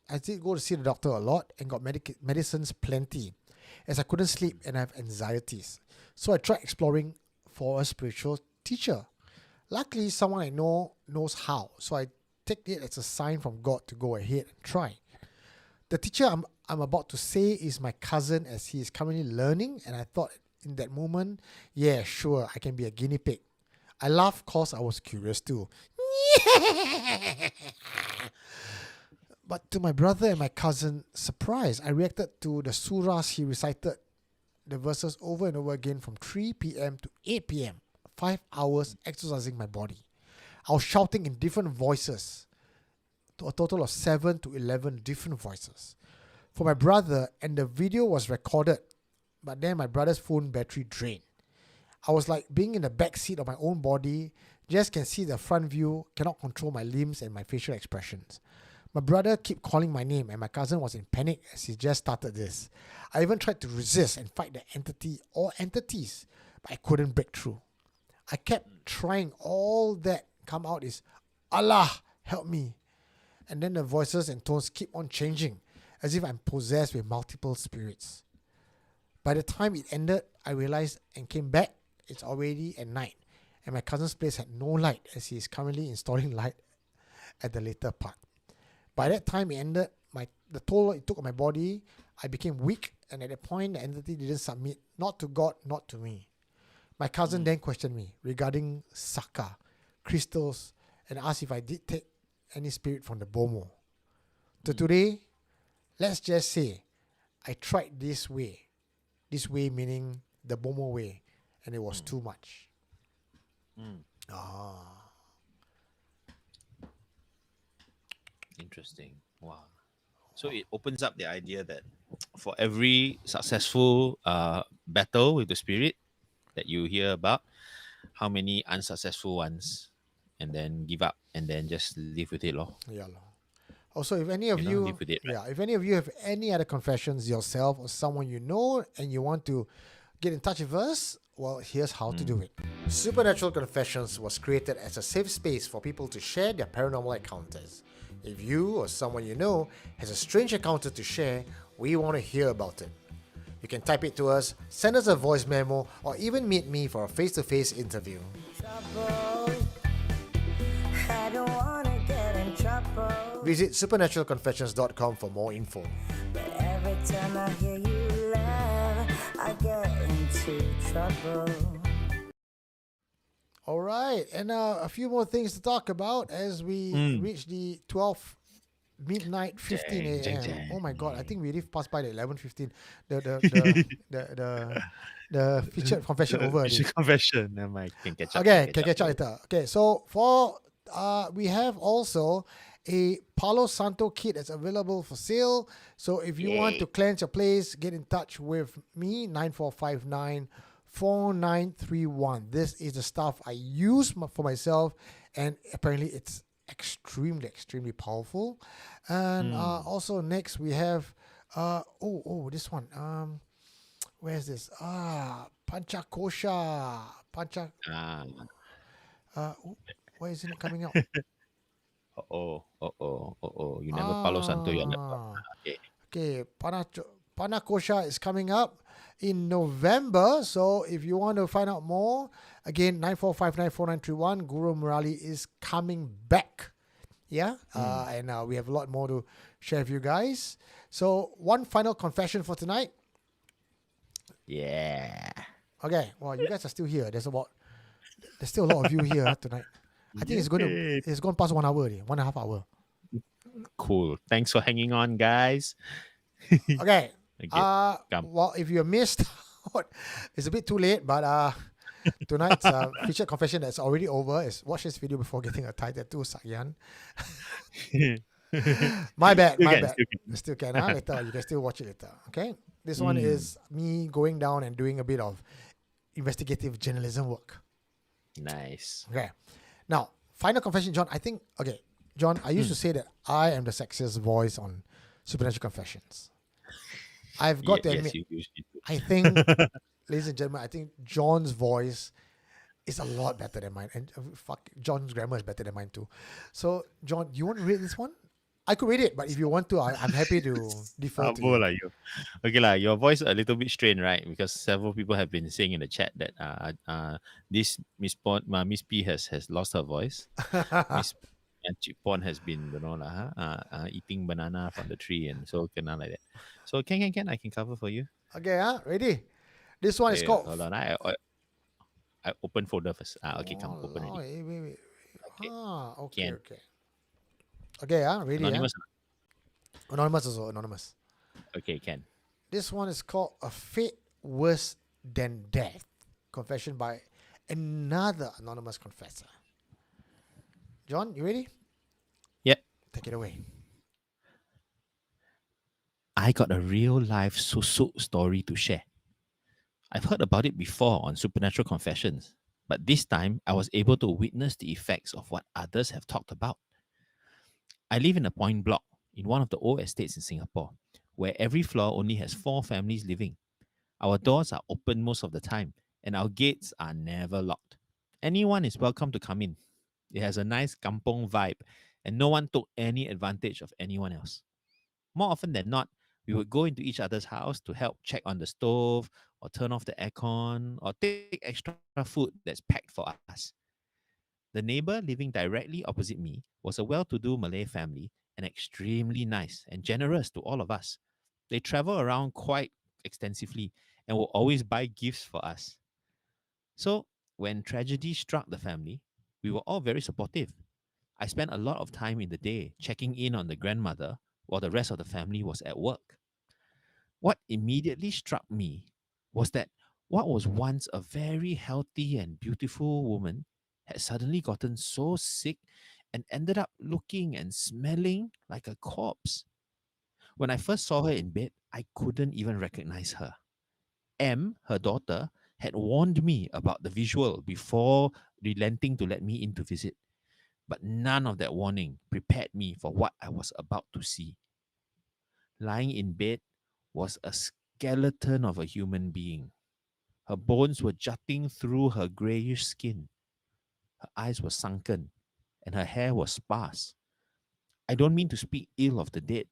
I did go to see the doctor a lot and got medicines plenty, as I couldn't sleep and I have anxieties. So I tried exploring for a spiritual teacher. Luckily, someone I know knows how, so I take it as a sign from God to go ahead and try. The teacher I'm about to say is my cousin, as he is currently learning, and I thought in that moment, yeah, sure, I can be a guinea pig. I laughed cause I was curious too. But to my brother and my cousin's surprise, I reacted to the surahs he recited, the verses over and over again from 3 p.m. to 8 p.m. 5 hours exercising my body. I was shouting in different voices, to a total of 7 to 11 different voices. For my brother, and the video was recorded, but then my brother's phone battery drained. I was like being in the back seat of my own body, just can see the front view, cannot control my limbs and my facial expressions. My brother kept calling my name and my cousin was in panic as he just started this. I even tried to resist and fight the entity or entities, but I couldn't break through. I kept trying. All that come out is, Allah, help me. And then the voices and tones keep on changing, as if I'm possessed with multiple spirits. By the time it ended, I realized and came back, it's already at night. And my cousin's place had no light as he is currently installing light at the later part. By that time, it ended the toll it took on my body. I became weak, and at that point, the entity didn't submit, not to God, not to me. My cousin then questioned me regarding saka, crystals, and asked if I did take any spirit from the Bomo. So today, let's just say I tried this way meaning the Bomo way, and it was too much. Interesting. Wow. So it opens up the idea that for every successful battle with the spirit that you hear about, how many unsuccessful ones, and then give up and then just live with it, lor. Yeah. Also, if any of you, live with it, right? if any of you have any other confessions yourself or someone you know and you want to get in touch with us, well, here's how to do it. Supernatural Confessions was created as a safe space for people to share their paranormal encounters. If you or someone you know has a strange encounter to share, we want to hear about it. You can type it to us, send us a voice memo, or even meet me for a face-to-face interview. I don't wanna get in trouble. Visit supernaturalconfessions.com for more info. But every time I hear you laugh, I get into trouble. All right, and a few more things to talk about as we reach the 12 midnight 15 a.m. Jang, jang. Oh my God, I think we already passed by the 11:15. The featured confession over. already. Confession. Never mind. Can catch up. Okay, can catch up later. Okay, so for we have also a Palo Santo kit that's available for sale. So if you want to cleanse your place, get in touch with me, 9459-4931. This is the stuff I use for myself, and apparently it's extremely powerful. And also next we have this one. Where's this? Panchakosha. Why isn't it coming out? You never Palo Santo your laptop. Okay, Panakosha is coming up in November. So if you want to find out more, again, 9459-4931, Guru Murali is coming back. Yeah, and we have a lot more to share with you guys. So one final confession for tonight. Yeah. Okay, well, you guys are still here. There's still a lot of you here tonight. I think it's going past 1 hour already, 1.5 hours. Cool. Thanks for hanging on, guys. Okay. Come. Well, if you missed out, it's a bit too late, but tonight's featured confession that's already over is watch this video before getting a Thai tattoo, Sakyan. My bad. Still can. Later, you can still watch it later. Okay. This one is me going down and doing a bit of investigative journalism work. Nice. Okay. Now, final confession, John. John, I used to say that I am the sexiest voice on Supernatural Confessions. I've got to admit, I think, ladies and gentlemen, I think John's voice is a lot better than mine. And John's grammar is better than mine too. So, John, you want to read this one? I could read it, but if you want to, I'm happy to defer to you. Okay, your voice a little bit strained, right? Because several people have been saying in the chat that this Miss P has lost her voice. Miss Chip Pon has been, eating banana from the tree, and so like that. So can I can cover for you. Okay, ready? This one is called. Hold on, I open folder first. Okay, come open it. Wait. Okay. Okay. Okay, ready? Anonymous. Anonymous also, anonymous. Okay, can. This one is called A Fate Worse Than Death. Confession by another anonymous confessor. John, you ready? Yep. Take it away. I got a real life susuk story to share. I've heard about it before on Supernatural Confessions, but this time I was able to witness the effects of what others have talked about. I live in a point block in one of the old estates in Singapore, where every floor only has 4 families living. Our doors are open most of the time, and our gates are never locked. Anyone is welcome to come in. It has a nice kampong vibe, and no one took any advantage of anyone else. More often than not, we would go into each other's house to help check on the stove or turn off the aircon, or take extra food that's packed for us. The neighbor living directly opposite me was a well to do Malay family and extremely nice and generous to all of us. They travel around quite extensively and will always buy gifts for us. So, when tragedy struck the family, we were all very supportive. I spent a lot of time in the day checking in on the grandmother while the rest of the family was at work. What immediately struck me was that what was once a very healthy and beautiful woman had suddenly gotten so sick and ended up looking and smelling like a corpse. When I first saw her in bed, I couldn't even recognize her. M, her daughter, had warned me about the visual before relenting to let me in to visit, but none of that warning prepared me for what I was about to see. Lying in bed was a skeleton of a human being. Her bones were jutting through her grayish skin. Her eyes were sunken, and her hair was sparse. I don't mean to speak ill of the dead,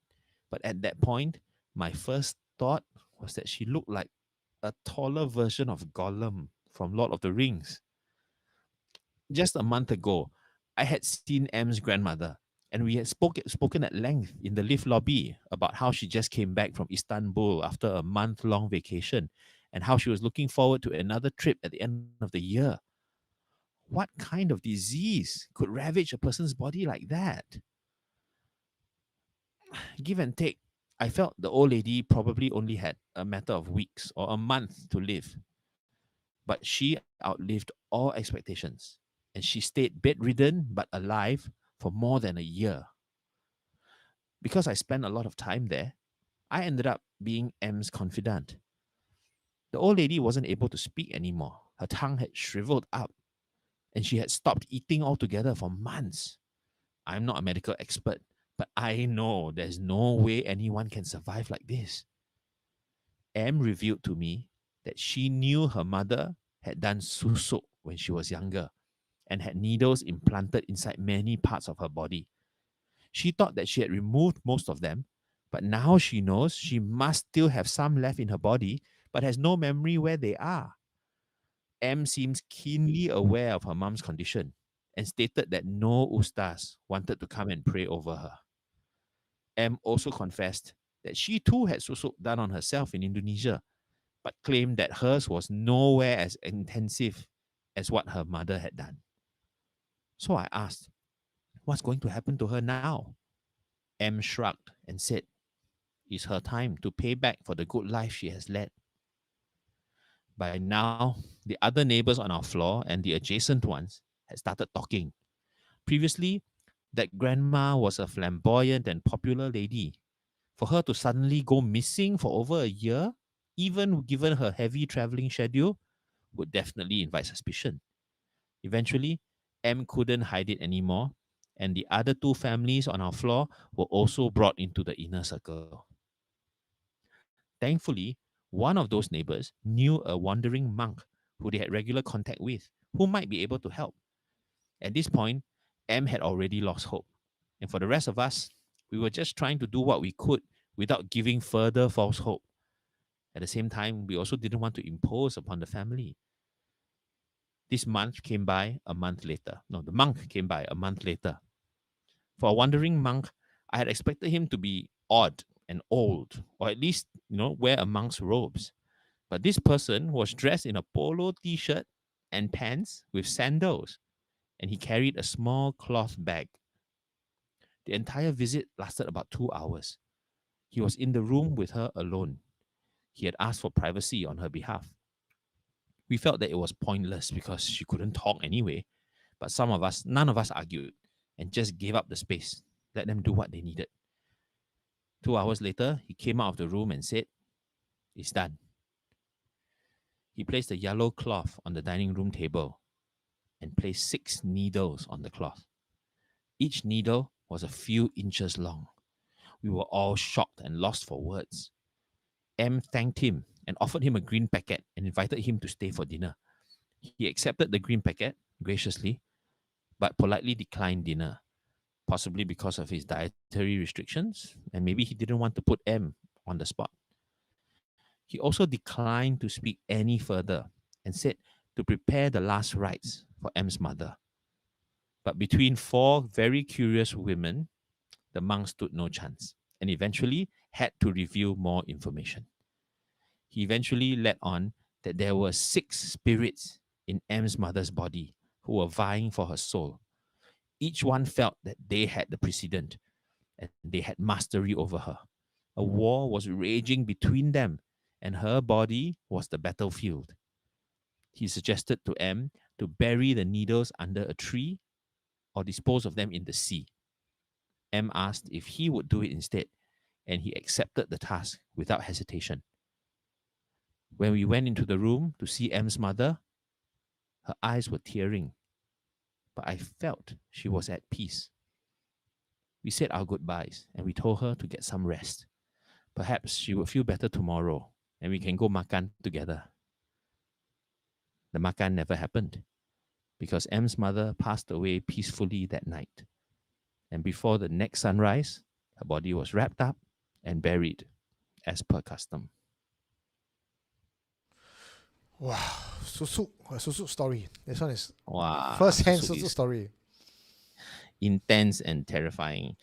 but at that point, my first thought was that she looked like a taller version of Gollum from Lord of the Rings. Just a month ago, I had seen M's grandmother, and we had spoken at length in the lift lobby about how she just came back from Istanbul after a month long vacation and how she was looking forward to another trip at the end of the year. What kind of disease could ravage a person's body like that? Give and take, I felt the old lady probably only had a matter of weeks or a month to live, but she outlived all expectations and she stayed bedridden but alive for more than a year. Because I spent a lot of time there, I ended up being M's confidant. The old lady wasn't able to speak anymore. Her tongue had shriveled up and she had stopped eating altogether for months. I'm not a medical expert, but I know there's no way anyone can survive like this. M revealed to me that she knew her mother had done susuk when she was younger and had needles implanted inside many parts of her body. She thought that she had removed most of them, but now she knows she must still have some left in her body, but has no memory where they are. M seems keenly aware of her mum's condition and stated that no ustas wanted to come and pray over her. M also confessed that she too had susuk done on herself in Indonesia, but claimed that hers was nowhere as intensive as what her mother had done. So I asked, what's going to happen to her now? M shrugged and said, it's her time to pay back for the good life she has led. By now, the other neighbors on our floor and the adjacent ones had started talking. Previously, that grandma was a flamboyant and popular lady. For her to suddenly go missing for over a year, even given her heavy traveling schedule, would definitely invite suspicion. Eventually, M couldn't hide it anymore, and the other two families on our floor were also brought into the inner circle. Thankfully, one of those neighbors knew a wandering monk who they had regular contact with, who might be able to help. At this point, M had already lost hope. And for the rest of us, we were just trying to do what we could without giving further false hope. At the same time, we also didn't want to impose upon the family. This month came by a month later. No, the monk came by a month later. For a wandering monk, I had expected him to be odd and old, or at least, wear a monk's robes. But this person was dressed in a polo t-shirt and pants with sandals, and he carried a small cloth bag. The entire visit lasted about 2 hours. He was in the room with her alone. He had asked for privacy on her behalf. We felt that it was pointless because she couldn't talk anyway, but none of us argued and just gave up the space, let them do what they needed. 2 hours later, he came out of the room and said, it's done. He placed a yellow cloth on the dining room table and placed 6 needles on the cloth. Each needle was a few inches long. We were all shocked and lost for words. M thanked him and offered him a green packet and invited him to stay for dinner. He accepted the green packet graciously, but politely declined dinner, possibly because of his dietary restrictions, and maybe he didn't want to put M on the spot. He also declined to speak any further and said to prepare the last rites for M's mother. But between four very curious women, the monk stood no chance and eventually had to reveal more information. He eventually let on that there were 6 spirits in M's mother's body who were vying for her soul. Each one felt that they had the precedent and they had mastery over her. A war was raging between them, and her body was the battlefield. He suggested to M to bury the needles under a tree or dispose of them in the sea. M asked if he would do it instead, and he accepted the task without hesitation. When we went into the room to see M's mother, her eyes were tearing, but I felt she was at peace. We said our goodbyes and we told her to get some rest. Perhaps she would feel better tomorrow and we can go makan together. The makan never happened because M's mother passed away peacefully that night. And before the next sunrise, her body was wrapped up and buried as per custom. Wow, Susuk, a Susuk story. This one is Wow. first-hand Susuk Susuk is story. intense and terrifying.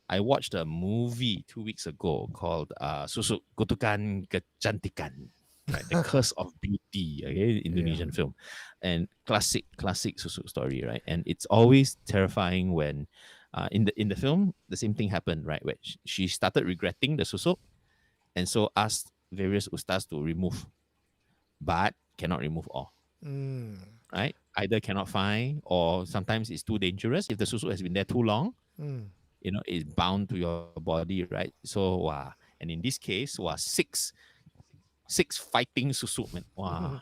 I watched a movie 2 weeks ago called Susuk Kutukan Kecantikan, right? The Curse of Beauty, okay, Indonesian film, and classic Susuk story, right? And it's always terrifying when, in the film, the same thing happened, right? Where she started regretting the Susuk, and so asked various ustas to remove, but cannot remove all. Right? Either cannot find, or sometimes it's too dangerous. If the susuk has been there too long, it's bound to your body, right? So, and in this case, six fighting susuk, man. Wow.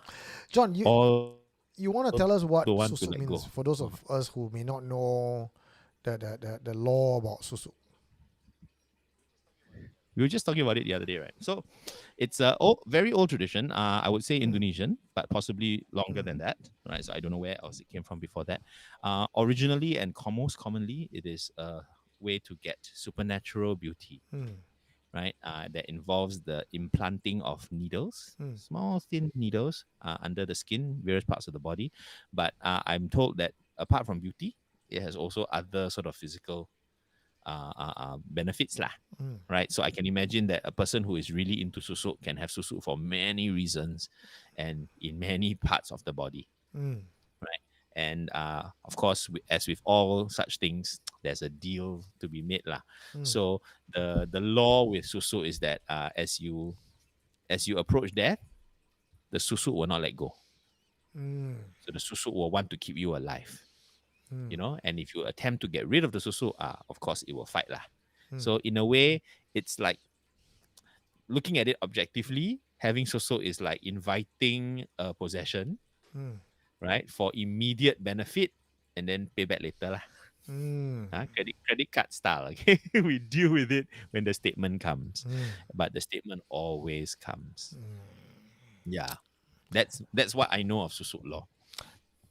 John, you want to tell us what don't want to Susuk let means go. for those of us who may not know the law about Susuk? We were just talking about it the other day, right? So it's a very old tradition. I would say Indonesian, but possibly longer than that, right? So I don't know where else it came from before that. Originally and most commonly, it is a way to get supernatural beauty, right? That involves the implanting of needles, small thin needles under the skin, various parts of the body. But I'm told that apart from beauty, it has also other sort of physical benefits lah. Right? So I can imagine that a person who is really into susuk can have susuk for many reasons and in many parts of the body. Right? And of course, as with all such things, there's a deal to be made lah. So the law with susuk is that as you approach death, the susuk will not let go. So the susuk will want to keep you alive. And if you attempt to get rid of the susuk, of course it will fight lah. So in a way, it's like looking at it objectively, having susuk is like inviting a possession, right, for immediate benefit and then pay back later lah. Credit card style. Okay, we deal with it when the statement comes, but the statement always comes. Yeah, that's what I know of susuk law.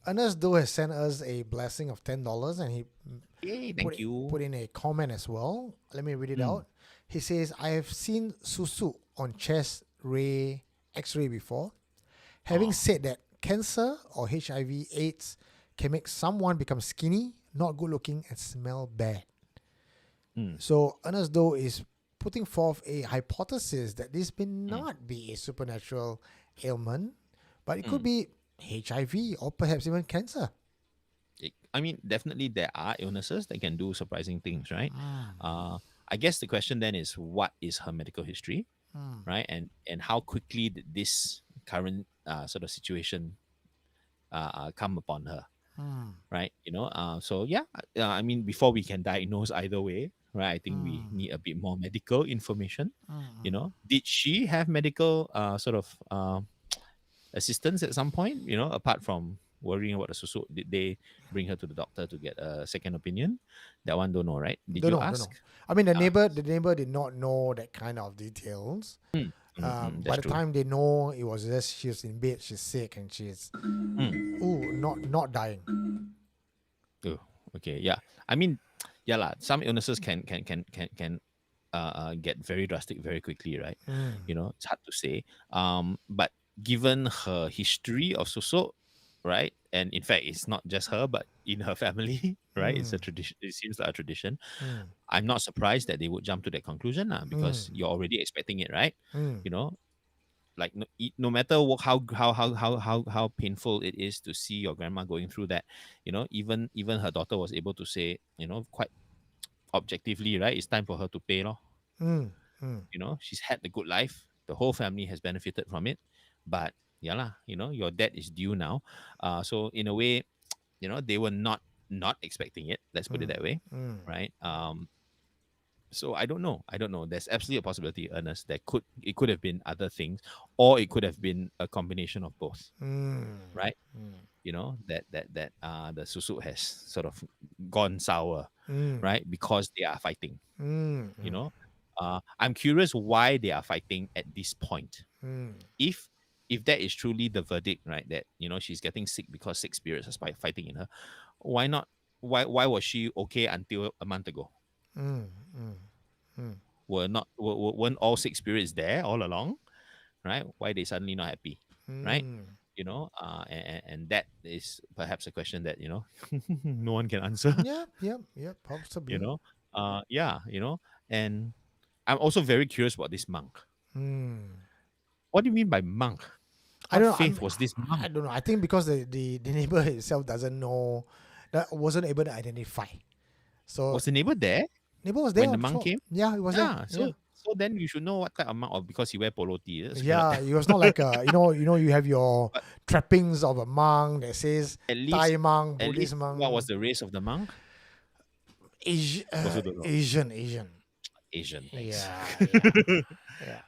Ernest Doe has sent us a blessing of $10, and he Thank you. put in a comment as well. Let me read it out. He says, I have seen susuk on chest X-ray before. Having said that, cancer or HIV AIDS can make someone become skinny, not good looking, and smell bad. So Ernest Doe is putting forth a hypothesis that this may not be a supernatural ailment, but it could be HIV or perhaps even cancer. I mean, definitely there are illnesses that can do surprising things, right? I guess the question then is, what is her medical history, right? And how quickly did this current sort of situation come upon her, right? So yeah, I mean, before we can diagnose either way, right? I think we need a bit more medical information. Did she have medical sort of assistance at some point? Apart from worrying about the susuk, did they bring her to the doctor to get a second opinion? That one don't know, right? Did you ask? Don't know. I mean, the neighbor did not know that kind of details. By the time they know, it was just she was in bed, she's sick, and she's not dying. Oh, okay, yeah. I mean, yeah lah. Some illnesses can get very drastic very quickly, right? Mm. It's hard to say. But given her history of susuk, right, and in fact, it's not just her, but in her family, right? It's a Mm. tradition. It seems like a tradition. Mm. I'm not surprised that they would jump to that conclusion, Mm. because you're already expecting it, right? Mm. You know, like no matter how painful it is to see your grandma going through that, even her daughter was able to say, quite objectively, right? It's time for her to pay, lor. Mm. Mm. She's had the good life. The whole family has benefited from it. But yeah, lah, your debt is due now. So in a way, they were not expecting it. Let's put it that way, Mm. right? So I don't know. I don't know. There's absolutely a possibility, Ernest, that it could have been other things, or it could have been a combination of both, Mm. right? That the susu has sort of gone sour, Mm. right? Because they are fighting. Mm. You know, I'm curious why they are fighting at this point. Mm. If that is truly the verdict, right? That she's getting sick because sick spirits are fighting in her. Why not? Why was she okay until a month ago? Mm. Mm. Mm. Weren't all six spirits there all along, right? Why they suddenly not happy, right? Mm. And that is perhaps a question that no one can answer. Yep, you possibly. know, yeah, and I'm also very curious about this monk. Mm. What do you mean by monk? I What don't know. faith was this monk? I don't know. I think because the neighbor itself doesn't know, that wasn't able to identify. So Was the neighbor there neighbor was there when the on monk patrol. came? Yeah, he was Yeah. there. So then you should know what type of monk, or because he wear polo tee. That's Yeah, it was not like you have your But trappings of a monk that says at least Thai monk, at Buddhist least monk, what was the race of the monk? Also don't know. Asian. Asian. Thanks. Yeah.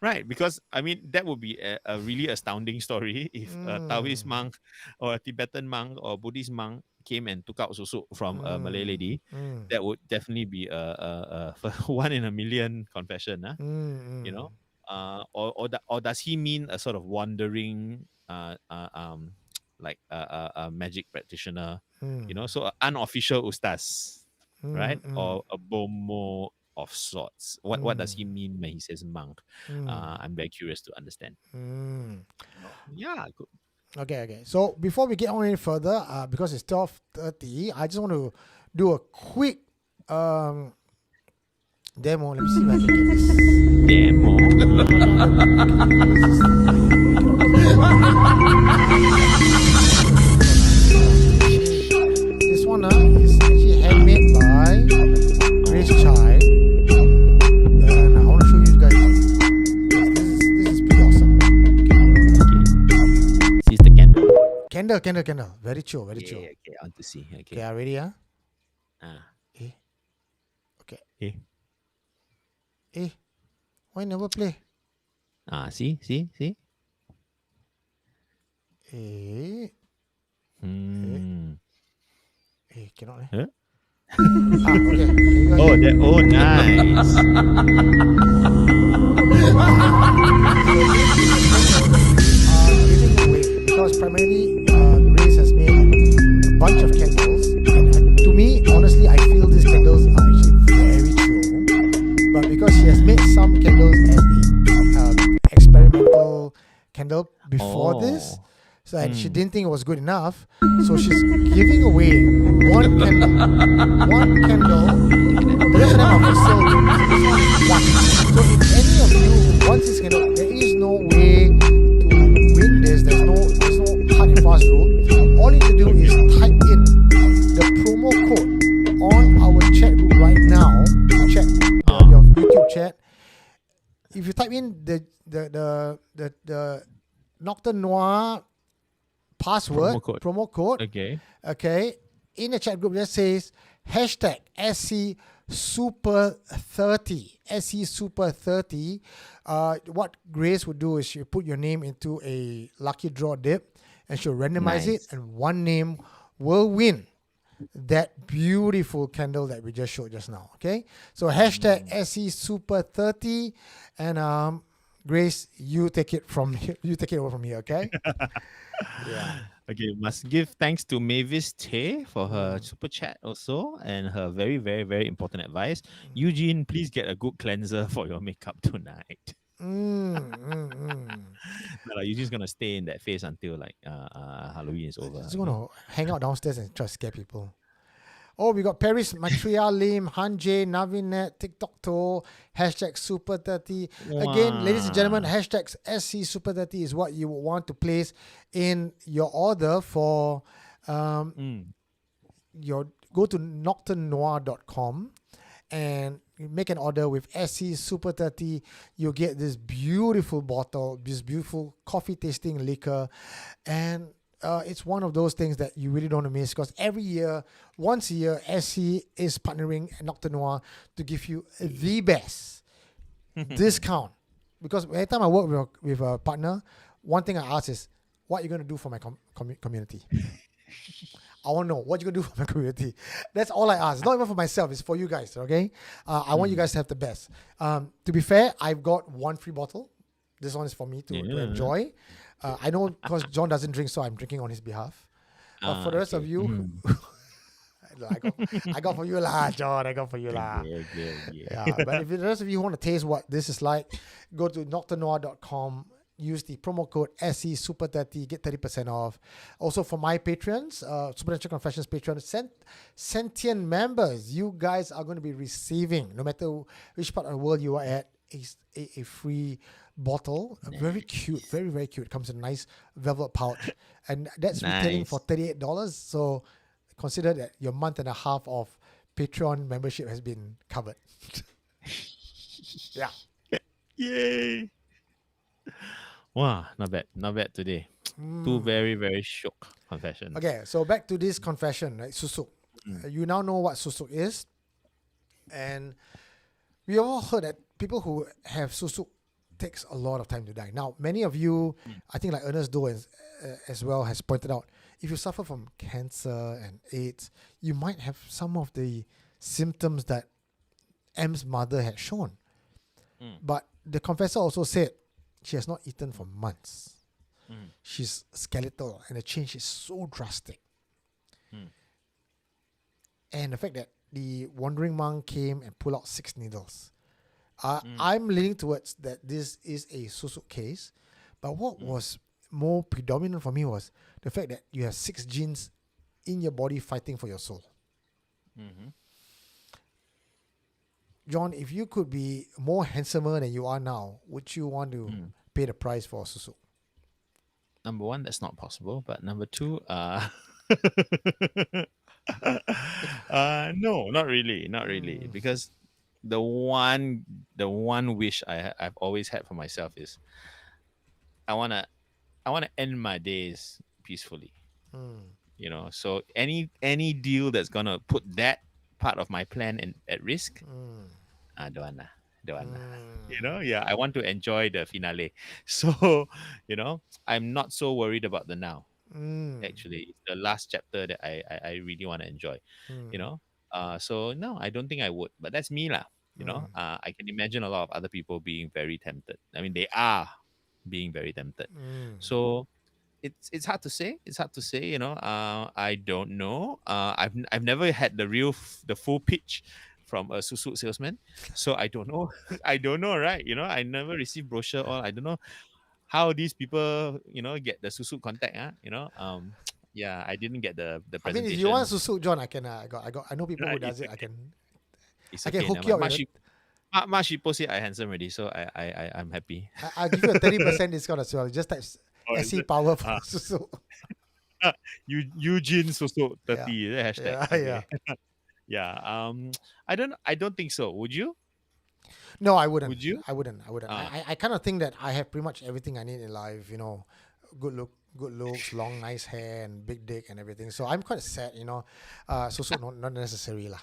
Right, because I mean that would be a really astounding story if a Taoist Mm. monk or a Tibetan monk or Buddhist monk came and took out susu from a Malay Mm. lady. Mm. That would definitely be a one in a million confession, huh? Mm. You know, or does he mean a sort of wandering, like a magic practitioner? Mm. So an unofficial ustaz, Mm. right? Mm. Or a bomo of sorts. What does he Mm. mean when he says monk? Mm. I'm very curious to understand. Mm. Yeah. Okay. So before we get on any further, because it's 12:30, I just want to do a quick demo. Let me see if I can get this. Demo. This one is actually handmade by Grace Chai, and I want to show you guys. This is pretty awesome. This is the candle. Candle. Very chill. Okay, I want to see. Okay, Okay. are you ready? Ah. Okay. Eh. Why never play? See. Cannot. Huh? Okay. Can you guys hear? Oh, nice. Giving away because primarily Grace has made a bunch of candles, and to me, honestly, I feel these candles are actually very chill. But because she has made some candles as the experimental candle before this, so and she didn't think it was good enough, so she's giving away one candle. The rest of them are for sale. This one is one. So if any of you wants this candle, there is no way to win this. There's no hard and fast rule. All you need to do is type in the promo code on our chat group right now. Your YouTube chat. If you type in the Nocturne Noir password promo code, okay, in the chat group just says hashtag SC Super 30. SC Super 30. What Grace would do is she'll put your name into a lucky draw dip and she'll randomize it, and one name will win that beautiful candle that we just showed just now. Okay, so hashtag SC Super 30, and Grace, you take it over from here. Okay. Yeah. Okay, must give thanks to Mavis Tay for her super chat also and her very, very, very important advice. Eugene, please get a good cleanser for your makeup tonight. No, like, Eugene's gonna stay in that phase until like Halloween is over. Just gonna hang out downstairs and try to scare people. Oh, we got Paris, Matria, Lim, Hanjay, Navinet, TikTok To, hashtag Super 30. Again, ladies and gentlemen, Wow. hashtag SC Super 30 is what you want to place in your order for Mm. your go to nocturnenoir.com and you make an order with SC Super 30. You'll get this beautiful bottle, this beautiful coffee tasting liquor, and it's one of those things that you really don't want to miss because every year, once a year, SC is partnering Nocturne Noir to give you the best discount. Because every time I work with a partner, one thing I ask is, what are you going to do for my community? I want to know what you're going to do for my community. That's all I ask. It's not even for myself. It's for you guys, okay? I want you guys to have the best. To be fair, I've got one free bottle. This one is for me to enjoy. I know because John doesn't drink, so I'm drinking on his behalf. But for the rest of you, I got for you lah, John. I got for you lah. Yeah, but if the rest of you want to taste what this is like, go to nocturnenoir.com. Use the promo code SE Super 30, get 30% off. Also for my patrons, Supernatural Confessions patrons, sentient members, you guys are going to be receiving, no matter which part of the world you are at, a free bottle. Very cute, very, very cute. It comes in a nice velvet pouch. And that's retailing for $38. So consider that your month and a half of Patreon membership has been covered. Yeah. Yay. Wow, not bad today. Two very, very shook confessions. Okay, so back to this confession, right? Susuk. You now know what susuk is. And we all heard that people who have susuk takes a lot of time to die. Now, many of you, I think like Ernest Doe as well has pointed out, if you suffer from cancer and AIDS, you might have some of the symptoms that M's mother had shown. But the confessor also said she has not eaten for months. She's skeletal and the change is so drastic. And the fact that the wandering monk came and pulled out 6 needles. I'm leaning towards that this is a susuk case. But what was more predominant for me was the fact that you have 6 genes in your body fighting for your soul. John, if you could be more handsomer than you are now, would you want to pay the price for susuk? Number one, that's not possible. But number two, no, not really, because the one wish I've always had for myself is I wanna end my days peacefully. You know, so any deal that's gonna put that part of my plan at risk, don't wanna. You know, yeah, I want to enjoy the finale. So, you know, I'm not so worried about the now. Actually, it's the last chapter that I really want to enjoy. You know, so no, I don't think I would. But that's me lah. You know, I can imagine a lot of other people being very tempted. I mean, they are being very tempted. So it's hard to say. It's hard to say. You know, I don't know. I've never had the full pitch from a susuk salesman, so I don't know. I don't know, right? You know, I never received brochure or I don't know how these people, you know, get the susuk contact. You know, yeah, I didn't get the I mean, presentation. if you want susuk, John, I can. I know people who does it. It's I can okay, hook you up with it. Mark Shippo said I handsome already, so I'm happy. I'll give you a 30% discount as well. Just type SC Power for susuk. Eugene Susuk 30 hashtag. Yeah. Yeah. I don't think so. Would you? No, I wouldn't. Would you? I wouldn't. I kind of think that I have pretty much everything I need in life. You know, good looks, long nice hair, and big dick and everything. So I'm quite sad. You know, susuk not necessary lah.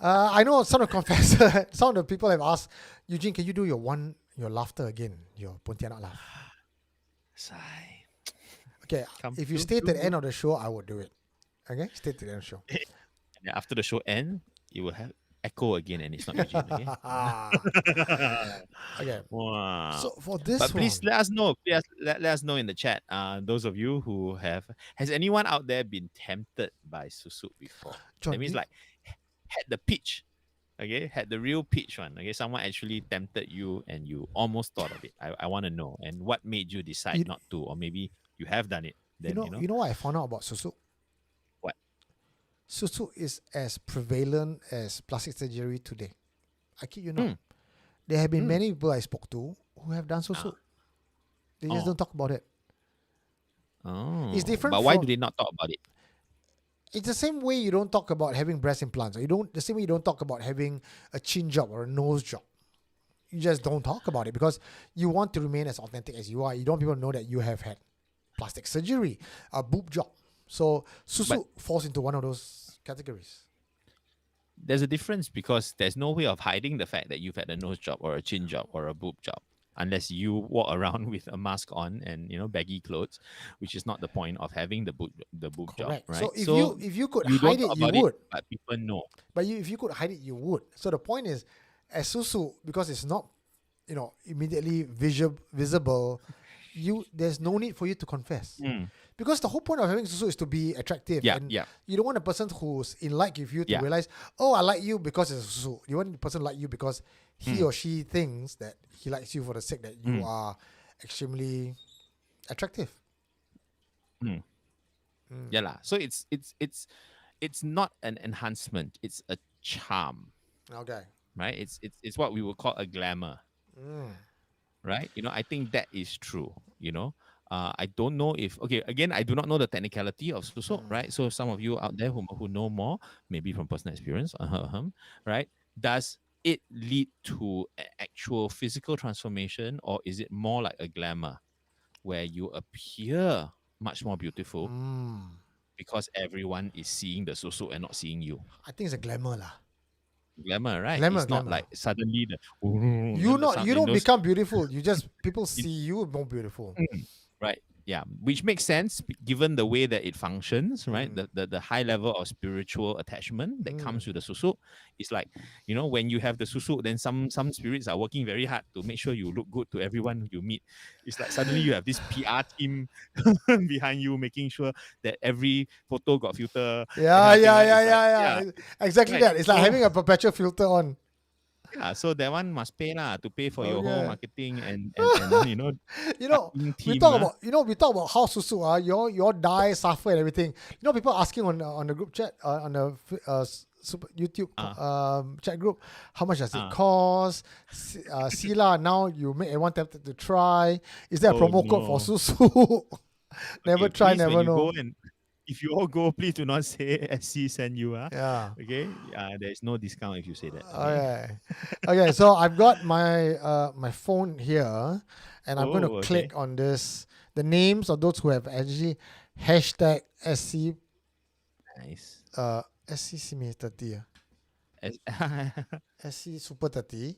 I know some of the confessor, some of the people have asked, Eugene, can you do your laughter again, your Pontianak laugh? Sigh. Okay, if you stay to the end of the show, I would do it. Okay, stay to the end of the show. And after the show ends, you will have echo again, and it's not Eugene. Okay. Okay. Wow. So for this But please one, let us know. Please let us know in the chat. Those of you who has anyone out there been tempted by susuk before? John, That means like had the pitch, okay, had the real pitch one. Okay, someone actually tempted you and you almost thought of it. I want to know, and what made you decide You- not to, or maybe you have done it. Then you know what I found out about susuk? what? Susuk is as prevalent as plastic surgery today. I kid you not. Mm. There have been many people I spoke to who have done susuk. They just Oh. don't talk about it. Oh, It's different But why from- do they not talk about it? It's the same way you don't talk about having breast implants. Or the same way you don't talk about having a chin job or a nose job. You just don't talk about it because you want to remain as authentic as you are. You don't want people to know that you have had plastic surgery, a boob job. So susuk falls into one of those categories. There's a difference because there's no way of hiding the fact that you've had a nose job or a chin job or a boob job, unless you walk around with a mask on and baggy clothes, which is not the point of having the boob job, Correct. right? So if you could you hide don't it, talk you about would. but people know. But if you could hide it, you would. So the point is, as susu, because it's not, immediately visible, there's no need for you to confess. Because the whole point of having susu is to be attractive. Yeah, and yeah. You don't want a person who's in like with you to Yeah. realize, oh, I like you because it's susu. You want the person to like you because he or she thinks that he likes you for the sake that you are extremely attractive. Yeah lah. So it's not an enhancement, it's a charm, Okay. right? It's what we would call a glamour. Right? I think that is true. I don't know if again, I do not know the technicality of susuk, right? So some of you out there who know more, maybe from personal experience, right? Does it lead to an actual physical transformation, or is it more like a glamour where you appear much more beautiful because everyone is seeing the susuk and not seeing you? I think it's a glamour lah. Glamour, right? Glamour, It's not glamour. like suddenly You don't become beautiful. You just people see you more beautiful. right. Yeah, which makes sense given the way that it functions, right? The high level of spiritual attachment that comes with the susuk. It's like, when you have the susuk, then some spirits are working very hard to make sure you look good to everyone you meet. It's like suddenly you have this PR team behind you making sure that every photo got filter. Yeah. Exactly Right. that. It's like So- having a perpetual filter on. Yeah, so that one must pay to pay for your whole Okay. marketing and You know, marketing we team, talk about how susu your dye suffer and everything. People asking on the group chat on the super YouTube chat group, how much does it cost? Sila, now you make everyone tempted to try. Is there a Oh, promo code for no. susu? Never Okay, try, please, when never you know. go and if you all go, please do not say SC send you. Yeah. Okay. There's no discount if you say that. Okay. So I've got my my phone here, and I'm going to Oh, click on this. The names of those who have actually hashtag SC Nice. SC Simi 30. As- SC Super 30.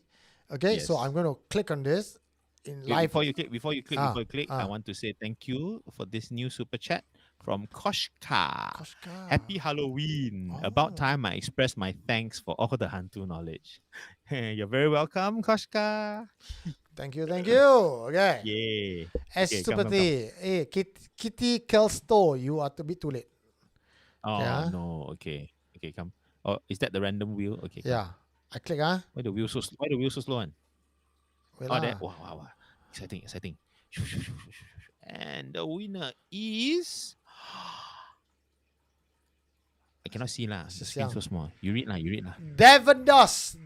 Okay, so Yes. I'm going to click on this in Okay, live. before you click, I want to say thank you for this new super chat from Koshka. Koshka. Happy Halloween. About time I express my thanks for all the Hantu knowledge. You're very welcome, Koshka. Thank you. Okay. Yay. SC Okay, Super come. 30. Hey, Kitty Kelsto, you are a bit too late. Oh, Yeah. no. Okay, come. Oh, is that the random wheel? Okay. come. Yeah. I click, Why the wheel so slow? One? Wait Oh, lah. that. Wow. Exciting. And the winner is. I cannot see lah. The Just screen young. so small. You read lah. Devon Das.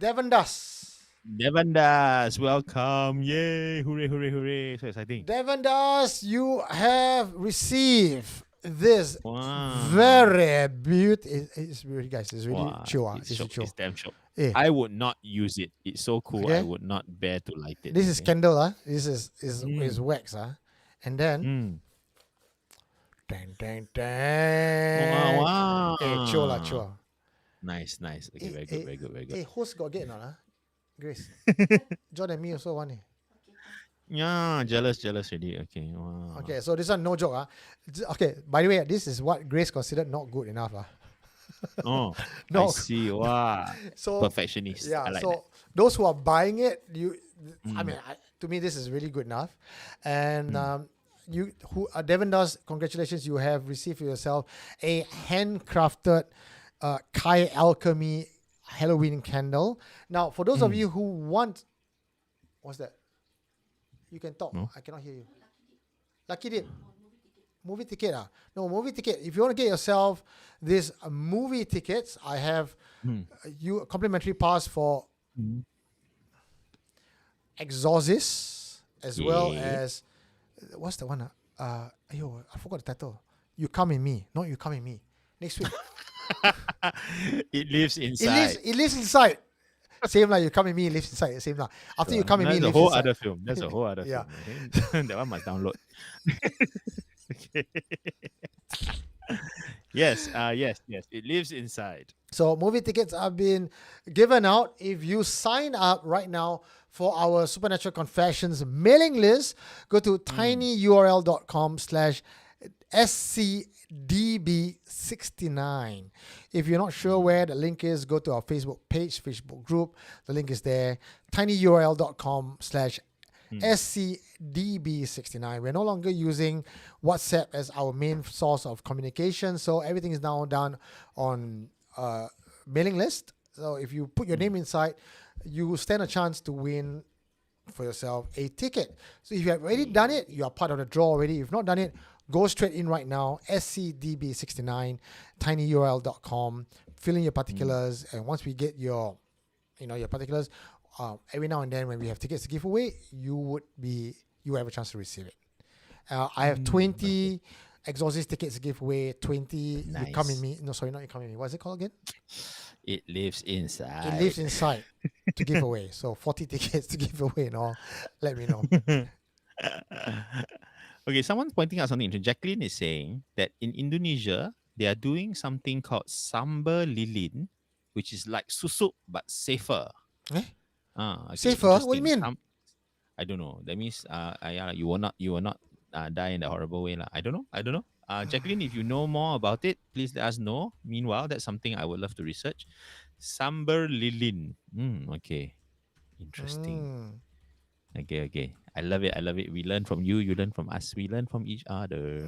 Devon Das, welcome. Yay. Hooray. So exciting. Devon Das, you have received this Wow. very beautiful. It's really, guys. It's really Wow, chill. It's It's shock, chill. it's damn shock. Eh, I would not use it. It's so cool. Okay. I would not bear to light it. this is okay? candle. This is wax. And then, Mm. dang. Wow. Chill. Nice. Okay, very good. Hey, host got get or not? Grace. John and me also want it. Yeah, jealous already. Okay. Wow. Okay, so this one no joke. Okay, by the way, this is what Grace considered not good enough. Oh, No. I see. Wow. So Perfectionist. yeah, I like so that. those who are buying it, I Mm. mean, to me, this is really good enough. And Mm. Devon does, congratulations, you have received for yourself a handcrafted Kai Alchemy Halloween candle. Now, for those of Mm. you who want, what's that? You can talk. No? I cannot hear you. Lucky dip. Movie ticket. No, movie ticket. If you want to get yourself these movie tickets, I have Mm. you a complimentary pass for Mm. Exorcist, as well Yeah. as what's the one? I forgot the title. You Come in Me, not You Come in Me. Next week, It lives inside. it lives inside. Same like You Come in Me, lives inside. Same like after You Come in Me, That's a lives whole inside. other film. That's a whole other Yeah. film. Okay? That one must download. Okay. Yes. Yes. It lives inside. So movie tickets have been given out. If you sign up right now for our Supernatural Confessions mailing list, go to tinyurl.com/scdb69. If you're not sure where the link is, go to our Facebook page, Facebook group. The link is there. tinyurl.com/scdb69. We're no longer using WhatsApp as our main source of communication, so everything is now done on mailing list. So if you put your name inside, you stand a chance to win for yourself a ticket. So if you have already done it, you are part of the draw already. If you've not done it, go straight in right now, scdb69, tinyurl.com, fill in your particulars, and once we get your particulars, every now and then when we have tickets to give away, you have a chance to receive it. I have 20 Exorcist tickets to give away, 20 You Come in Me. No, sorry, not You Come in Me. What's it called again? It lives inside. It lives inside to give away. So 40 tickets to give away and all. Let me know. Okay, someone's pointing out something. Jacqueline is saying that in Indonesia, they are doing something called sambar lilin, which is like susuk but safer. Eh? Okay, Safer? What do you interesting. mean? I don't know. That means yeah, you will not die in the horrible way. I don't know. Jacqueline, if you know more about it, please let us know. Meanwhile, that's something I would love to research. Sambar lilin. Okay. Interesting. Okay. I love it. We learn from you. You learn from us. We learn from each other.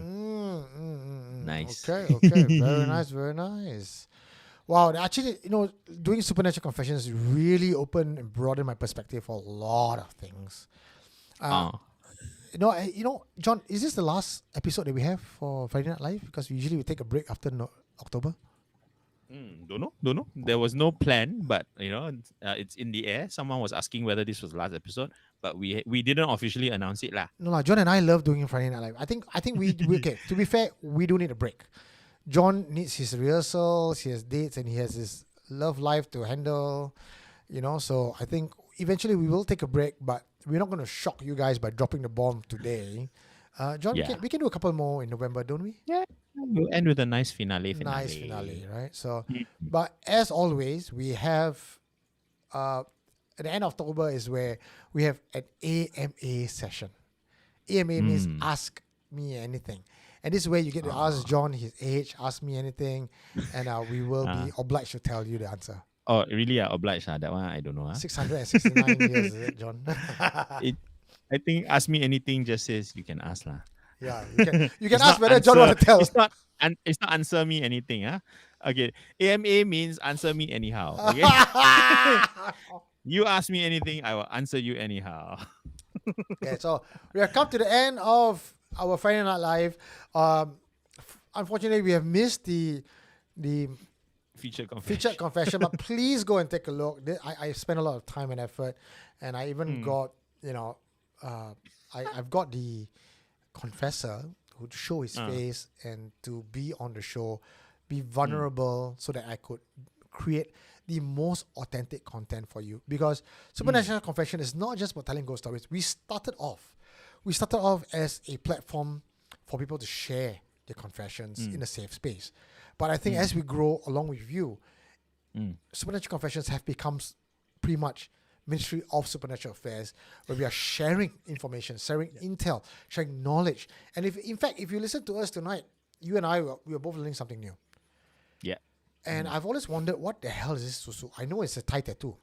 Nice. Okay. Very nice. Very nice. Wow. Actually, doing Supernatural Confessions really opened and broadened my perspective for a lot of things. John, is this the last episode that we have for Friday Night Live? Because usually we take a break after October. Don't know. There was no plan, but it's in the air. Someone was asking whether this was the last episode, but we didn't officially announce it lah. No, John and I love doing Friday Night Live. I think we okay. To be fair, we do need a break. John needs his rehearsals, he has dates, and he has his love life to handle. So I think eventually we will take a break, but we're not going to shock you guys by dropping the bomb today. John, Yeah. we can do a couple more in November, don't we? Yeah, we'll end with a nice finale. Nice finale, right? So, but as always, we have at the end of October is where we have an AMA session. AMA means Ask Me Anything. And this is where you get to ask John his age, ask me anything, and we will be obliged to tell you the answer. Oh, really? Obliged? That one I don't know. 669 years, is it, John? I think ask me anything just says you can ask lah. Yeah, you can ask whether John want to tell. It's not answer me anything. Okay, AMA means answer me anyhow. Okay, you ask me anything, I will answer you anyhow. Okay, so we have come to the end of our Friday Night Live. Unfortunately, we have missed the Featured featured confession, but please go and take a look. I spent a lot of time and effort, and I even got I've got the confessor who to show his face and to be on the show, be vulnerable, so that I could create the most authentic content for you. Because Supernatural Confession is not just about telling ghost stories. We started off as a platform for people to share their confessions in a safe space. But I think as we grow along with you, Supernatural Confessions have become pretty much Ministry of Supernatural Affairs, where we are sharing information, sharing intel, sharing knowledge. And if you listen to us tonight, you and I, we are both learning something new. Yeah. And I've always wondered, what the hell is this susu? I know it's a Thai tattoo.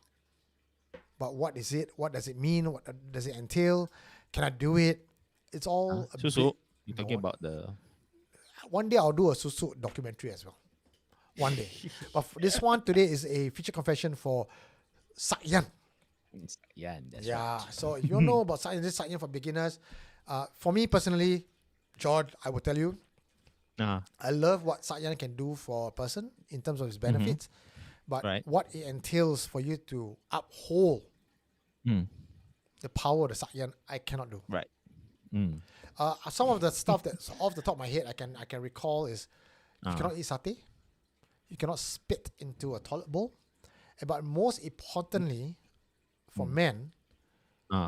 But what is it? What does it mean? What does it entail? Can I do it? It's all a Susu. bit- You're talking about the... One day I'll do a susu documentary as well. One day. But this one today is a feature confession for Sakyan. Yeah, that's Yeah. right. So if you don't know about Sakyan, this is Sakyan for beginners. For me personally, George, I will tell you, I love what Sakyan can do for a person in terms of his benefits. But Right. what it entails for you to uphold the power of the Sakyan, I cannot do. Right. Some of the stuff that's off the top of my head I can recall is you cannot eat satay, you cannot spit into a toilet bowl, but most importantly, for men,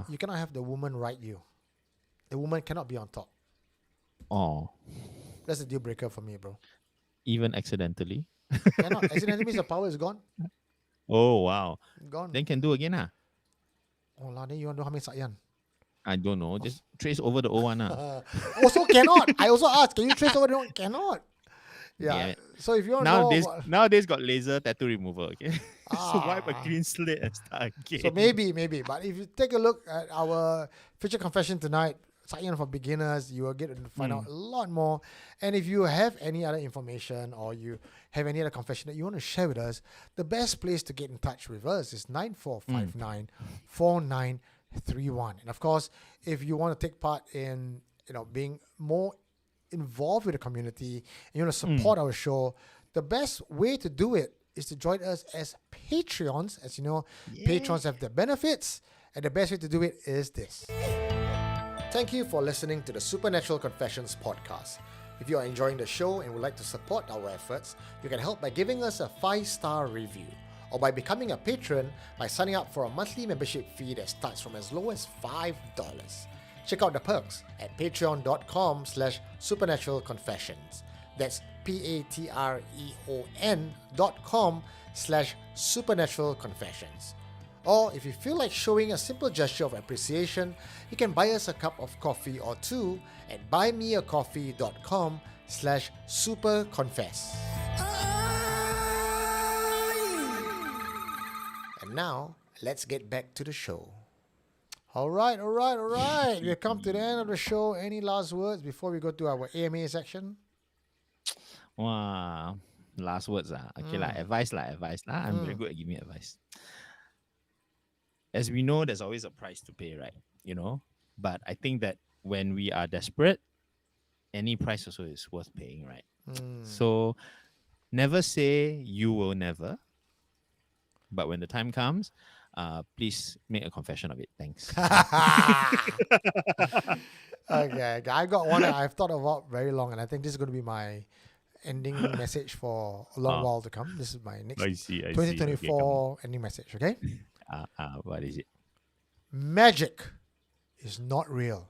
you cannot have the woman ride you. The woman cannot be on top. Oh, That's a deal breaker for me, bro. even accidentally. Cannot. Accidentally means the power is gone. Oh, wow. Gone. Then can do again, Oh, lah, then you want to do how many Sakyan? I don't know. Just trace over the old one, Also cannot. I also asked, can you trace over the one? Cannot. Damn Yeah. it. So if you want to know Nowadays, about- nowadays got laser tattoo remover, okay? So wipe a Ah. clean slate and start again. So maybe. But if you take a look at our feature confession tonight, Sakyan for beginners, you will get to find out a lot more. And if you have any other information or you have any other confession that you want to share with us, the best place to get in touch with us is 9459-4931. And of course, if you want to take part in being more involved with the community and you want to support our show, the best way to do it is to join us as Patreons. As you know, Patrons have the benefits, and the best way to do it is this. Thank you for listening to the Supernatural Confessions podcast. If you are enjoying the show and would like to support our efforts, you can help by giving us a 5-star review or by becoming a patron by signing up for a monthly membership fee that starts from as low as $5. Check out the perks at patreon.com/supernaturalconfessions. That's patreon.com/supernaturalconfessions. Or if you feel like showing a simple gesture of appreciation, you can buy us a cup of coffee or two at buymeacoffee.com/superconfess. And now, let's get back to the show. All right. We have come to the end of the show. Any last words before we go to our AMA section? Wow. Last words. Okay, advice. I'm very good at giving advice. As we know, there's always a price to pay, right? But I think that when we are desperate, any price also is worth paying, right? So never say you will never. But when the time comes, please make a confession of it. Thanks. Okay. I got one that I've thought about very long, and I think this is going to be my ending message for a long while to come. This is my next I see. 2024 ending message, okay? What is it? Magic is not real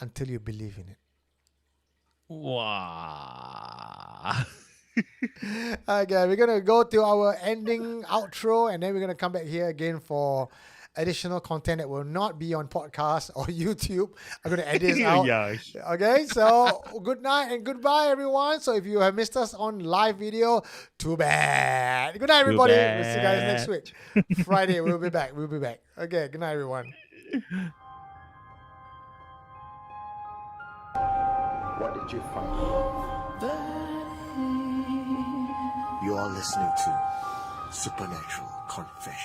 until you believe in it. Wow. Okay, we're going to go to our ending outro, and then we're going to come back here again for additional content that will not be on podcast or YouTube. I'm going to edit this out. Yeah. Okay, so good night and goodbye, everyone. So if you have missed us on live video, too bad. Good night, everybody. We'll see you guys next week. Friday, we'll be back. Okay, good night, everyone. What did you find? You are listening to Supernatural Confessions.